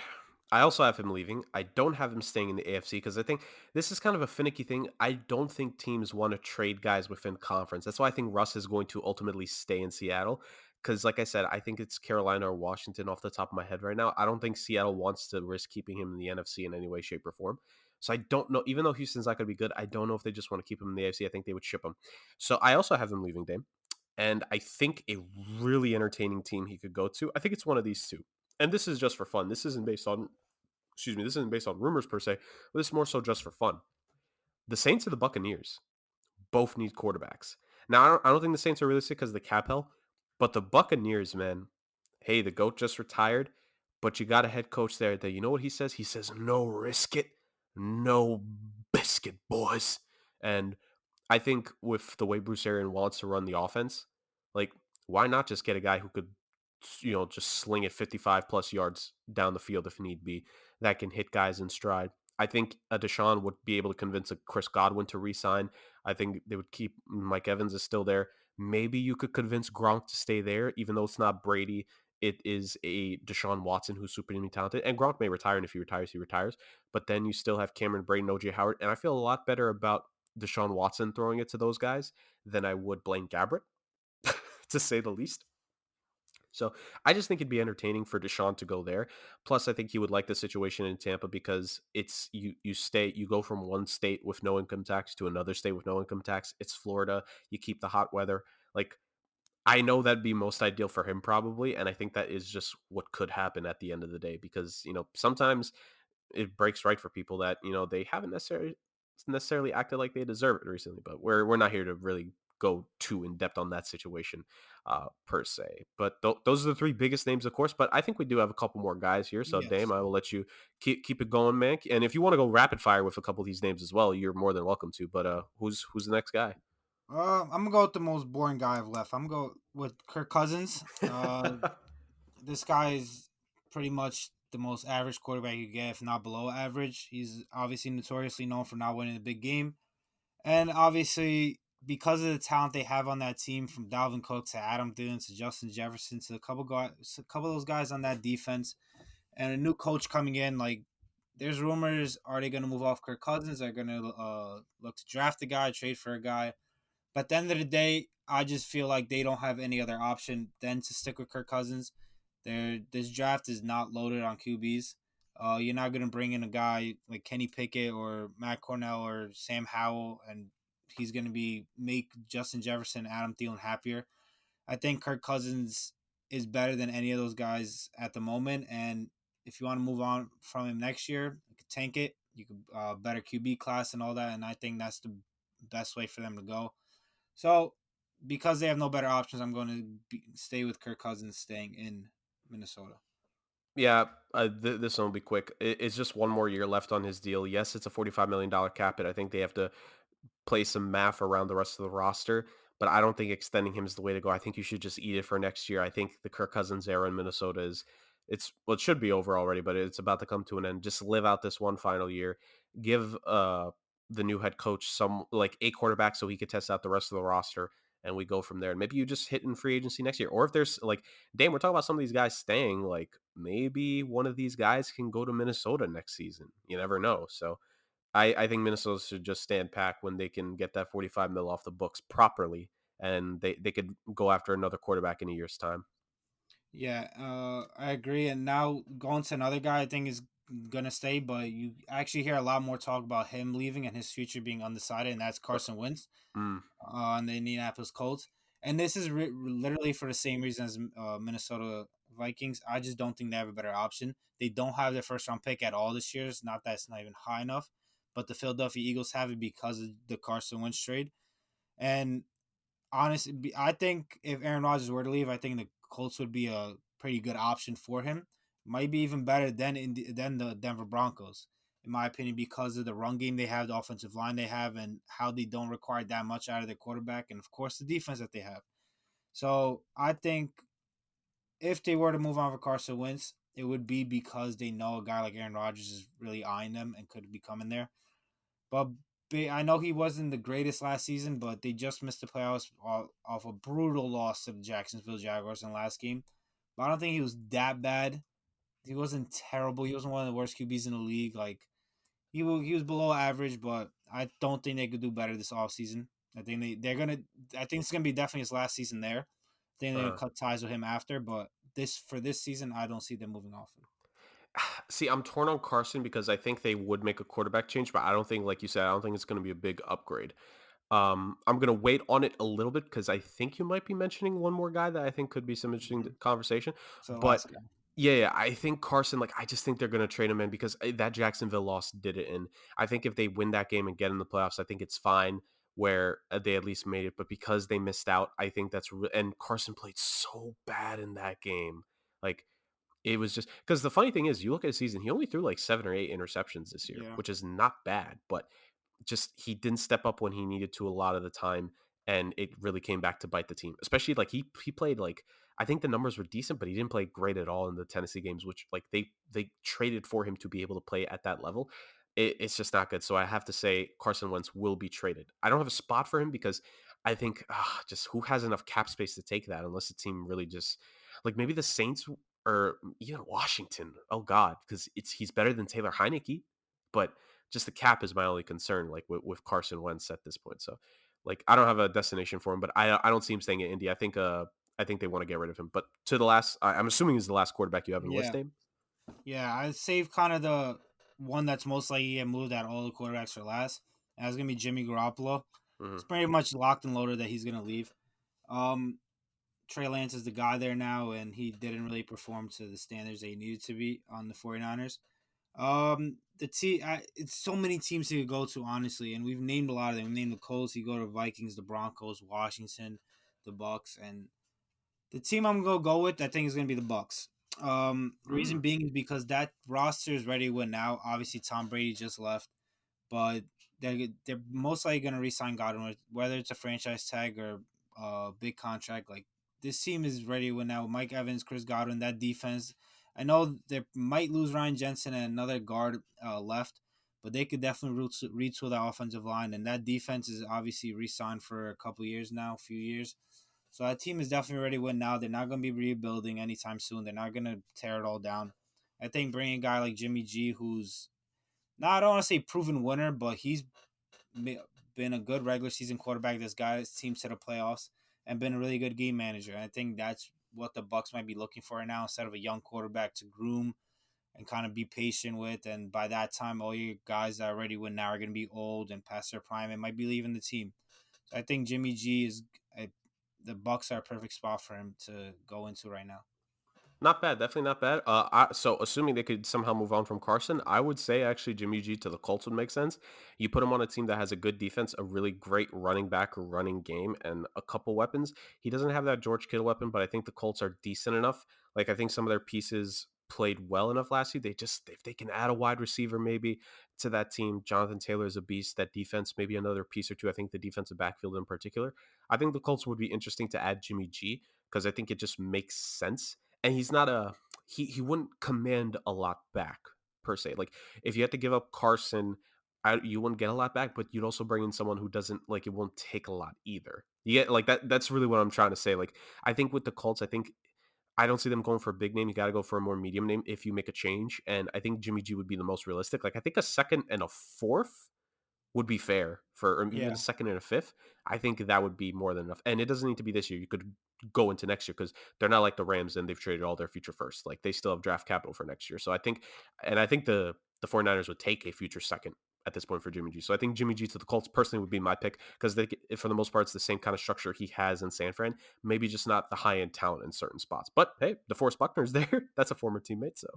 also have him leaving. I don't have him staying in the AFC because I think this is kind of a finicky thing. I don't think teams want to trade guys within conference. That's why I think Russ is going to ultimately stay in Seattle. Because, like I said, I think it's Carolina or Washington off the top of my head right now. I don't think Seattle wants to risk keeping him in the NFC in any way, shape, or form. So I don't know. Even though Houston's not going to be good, I don't know if they just want to keep him in the AFC. I think they would ship him. So I also have him leaving, Dame. And I think a really entertaining team he could go to. I think it's one of these two. And this is just for fun. This isn't based on this isn't based on rumors per se, but this is more so just for fun. The Saints and the Buccaneers both need quarterbacks. Now, I don't think the Saints are realistic because of the cap hell, but the Buccaneers, man, hey, the GOAT just retired, but you got a head coach there that, you know what he says? He says, no risk it, no biscuit, boys. And I think with the way Bruce Arians wants to run the offense, like, why not just get a guy who could, just sling it 55 plus yards down the field if need be, that can hit guys in stride. I think a Deshaun would be able to convince a Chris Godwin to re-sign. I think they would keep Mike Evans is still there. Maybe you could convince Gronk to stay there, even though it's not Brady. It is a Deshaun Watson who's supremely talented. And Gronk may retire, and if he retires, he retires. But then you still have Cameron Brate and OJ Howard. And I feel a lot better about Deshaun Watson throwing it to those guys than I would Blaine Gabbert, to say the least. So I just think it'd be entertaining for Deshaun to go there. Plus, I think he would like the situation in Tampa because it's you go from one state with no income tax to another state with no income tax. It's Florida. You keep the hot weather. Like, I know that'd be most ideal for him probably, and I think that is just what could happen at the end of the day because sometimes it breaks right for people that they haven't necessarily acted like they deserve it recently. But we're not here to really go too in depth on that situation per se. But those are the three biggest names, of course. But I think we do have a couple more guys here. So Dame, Yes. I will let you keep it going, man. And if you want to go rapid fire with a couple of these names as well, you're more than welcome to. But who's the next guy? I'm gonna go with the most boring guy I've left. I'm gonna go with Kirk Cousins. This guy is pretty much the most average quarterback you get, if not below average. He's obviously notoriously known for not winning the big game, and obviously because of the talent they have on that team, from Dalvin Cook to Adam Thielen to Justin Jefferson to a couple of those guys on that defense, and a new coach coming in, like. There's rumors: are they going to move off Kirk Cousins? Are they going to look to draft a guy, trade for a guy? But at the end of the day, I just feel like they don't have any other option than to stick with Kirk Cousins. This draft is not loaded on QBs. You're not gonna bring in a guy like Kenny Pickett or Matt Cornell or Sam Howell, and he's gonna be make Justin Jefferson, Adam Thielen happier. I think Kirk Cousins is better than any of those guys at the moment. And if you want to move on from him next year, you could tank it. You could better QB class and all that. And I think that's the best way for them to go. So because they have no better options, I'm going to stay with Kirk Cousins staying in Minnesota. Yeah, this one will be quick. It's just one more year left on his deal. Yes, it's a $45 million cap, and I think they have to play some math around the rest of the roster. But I don't think extending him is the way to go. I think you should just eat it for next year. I think the Kirk Cousins era in Minnesota it should be over already, but it's about to come to an end. Just live out this one final year. Give the new head coach some like a quarterback so he could test out the rest of the roster, and we go from there. And maybe you just hit in free agency next year. Or if there's like, damn, we're talking about some of these guys staying, like maybe one of these guys can go to Minnesota next season. You never know. So I think Minnesota should just stand pat when they can get that 45 mil off the books properly, and they could go after another quarterback in a year's time. Yeah, I agree. And now going to another guy I think is gonna stay, but you actually hear a lot more talk about him leaving and his future being undecided, and that's Uh, Carson Wentz mm, on the Indianapolis Colts. And this is literally for the same reason as Minnesota Vikings. I just don't think they have a better option. They don't have their first round pick at all this year. It's not that it's not even high enough, but the Philadelphia Eagles have it because of the Carson Wentz trade. And honestly, I think if Aaron Rodgers were to leave, I think the Colts would be a pretty good option for him. Might be even better than the Denver Broncos, in my opinion, because of the run game they have, the offensive line they have, and how they don't require that much out of their quarterback, and of course the defense that they have. So I think if they were to move on for Carson Wentz, it would be because they know a guy like Aaron Rodgers is really eyeing them and could be coming there. But I know he wasn't the greatest last season, but they just missed the playoffs off a brutal loss to the Jacksonville Jaguars in the last game. But I don't think he was that bad. He wasn't terrible. He wasn't one of the worst QBs in the league. Like he was below average, but I don't think they could do better this offseason. I think they're gonna. I think it's gonna be definitely his last season there. I think they're gonna uh. cut ties with him after, but this season, I don't see them moving off him. See, I'm torn on Carson because I think they would make a quarterback change, but I don't think, like you said, I don't think it's going to be a big upgrade. I'm gonna wait on it a little bit because I think you might be mentioning one more guy that I think could be some interesting Mhm. conversation. So the But last guy. yeah, I think Carson. Like, I just think they're gonna trade him in because that Jacksonville loss did it. And I think if they win that game and get in the playoffs, I think it's fine where they at least made it. But because they missed out, I think and Carson played so bad in that game. Like, it was just because the funny thing is, you look at his season, he only threw like 7 or 8 interceptions this year, Yeah. which is not bad. But just he didn't step up when he needed to a lot of the time, and it really came back to bite the team. Especially like he played like I think the numbers were decent, but he didn't play great at all in the Tennessee games, which like they traded for him to be able to play at that level. It's just not good. So I have to say Carson Wentz will be traded. I don't have a spot for him because I think just who has enough cap space to take that unless the team really just like maybe the Saints or even Washington. Oh God, because he's better than Taylor Heineke, but just the cap is my only concern, like with Carson Wentz at this point. So, like, I don't have a destination for him, but I don't see him staying in Indy. I think they want to get rid of him. But to the last, I'm assuming he's the last quarterback you have in list Yeah. name. Yeah, I'd save kind of the one that's most likely to get moved out of all the quarterbacks for last. And that's gonna be Jimmy Garoppolo. Hmm. It's pretty much locked and loaded that he's gonna leave. Um, Trey Lance is the guy there now, and he didn't really perform to the standards that he needed to be on the 49ers. It's so many teams he could go to, honestly, and we've named a lot of them. We named the Colts. He go to Vikings, the Broncos, Washington, the Bucks, and the team I'm gonna go with, I think, is gonna be the Bucks. Reason Mm. being is because that roster is ready to win now. Obviously, Tom Brady just left, but they're most likely gonna re-sign Godwin, whether it's a franchise tag or a big contract. Like this team is ready to win now. Mike Evans, Chris Godwin, that defense. I know they might lose Ryan Jensen and another guard left, but they could definitely retool that offensive line, and that defense is obviously re-signed for a couple years now, a few years. So that team is definitely ready to win now. They're not going to be rebuilding anytime soon. They're not going to tear it all down. I think bringing a guy like Jimmy G, who's not, I don't want to say proven winner, but he's been been a good regular season quarterback that's got his teams to the playoffs and been a really good game manager. And I think that's what the Bucs might be looking for right now, instead of a young quarterback to groom and kind of be patient with. And by that time, all your guys that already win now are going to be old and past their prime and might be leaving the team. So I think Jimmy G is the Bucs are a perfect spot for him to go into right now. Not bad, definitely not bad. So assuming they could somehow move on from Carson, I would say actually Jimmy G to the Colts would make sense. You put him on a team that has a good defense, a really great running back or running game, and a couple weapons. He doesn't have that George Kittle weapon, but I think the Colts are decent enough. Like I think some of their pieces played well enough last year. If they can add a wide receiver maybe to that team, Jonathan Taylor is a beast. That defense, maybe another piece or two. I think the defensive backfield in particular. I think the Colts would be interesting to add Jimmy G because I think it just makes sense, and he's not he wouldn't command a lot back per se. Like if you had to give up Carson, you wouldn't get a lot back, but you'd also bring in someone who doesn't like it won't take a lot either. You get like that. That's really what I'm trying to say. Like I think with the Colts, I don't see them going for a big name. You got to go for a more medium name if you make a change, and I think Jimmy G would be the most realistic. Like I think a second and a fourth would be fair for, or even Yeah. a second and a fifth. I think that would be more than enough. And it doesn't need to be this year. You could go into next year because they're not like the Rams and they've traded all their future first. Like they still have draft capital for next year. So I think the 49ers would take a future second at this point for Jimmy G. So I think Jimmy G to the Colts personally would be my pick because for the most part, it's the same kind of structure he has in San Fran. Maybe just not the high end talent in certain spots. But hey, DeForest Buckner's there. That's a former teammate. So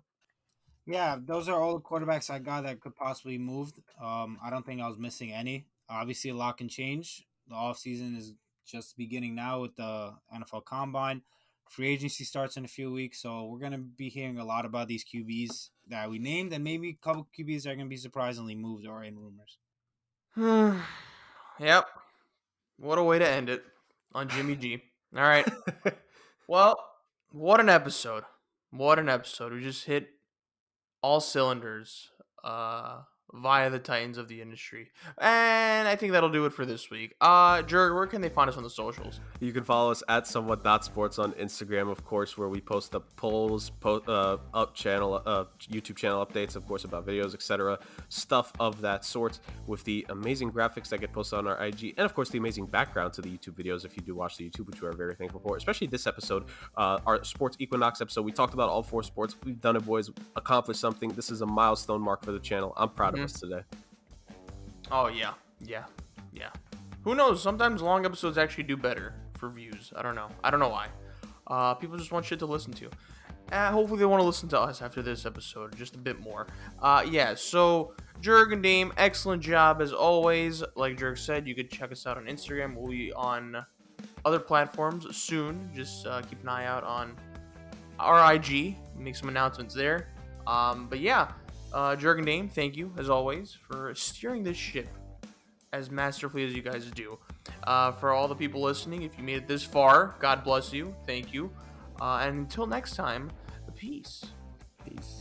Yeah, those are all the quarterbacks I got that could possibly move. I don't think I was missing any. Obviously, a lot can change. The offseason is just beginning now with the NFL Combine. Free agency starts in a few weeks, so we're going to be hearing a lot about these QBs that we named, and maybe a couple QBs are going to be surprisingly moved or in rumors. Yep. What a way to end it on Jimmy G. All right. Well, what an episode. What an episode. We just hit all cylinders via the titans of the industry. And I think that'll do it for this week. Jurg, where can they find us on the socials? you can follow us at SomeWhatSports on Instagram, of course, where we post the polls, YouTube channel updates, of course, about videos, etc., stuff of that sort, with the amazing graphics that get posted on our IG, and of course the amazing background to the YouTube videos if you do watch the YouTube, which we are very thankful for, especially this episode, our Sports Equinox episode. We talked about all four sports. We've done it, boys. Accomplished something. This is a milestone mark for the channel. I'm proud of us today. Oh, yeah. Who knows? Sometimes long episodes actually do better for views. I don't know why. People just want shit to listen to. Hopefully they want to listen to us after this episode just a bit more. So Jurg and Dame, excellent job as always. Like Jurg said, you could check us out on Instagram. We'll be on other platforms soon. Just keep an eye out on our IG. Make some announcements there. Jurg and Dame, thank you as always for steering this ship as masterfully as you guys do. For all the people listening, if you made it this far, God bless you. Thank you. And until next time, peace. Peace.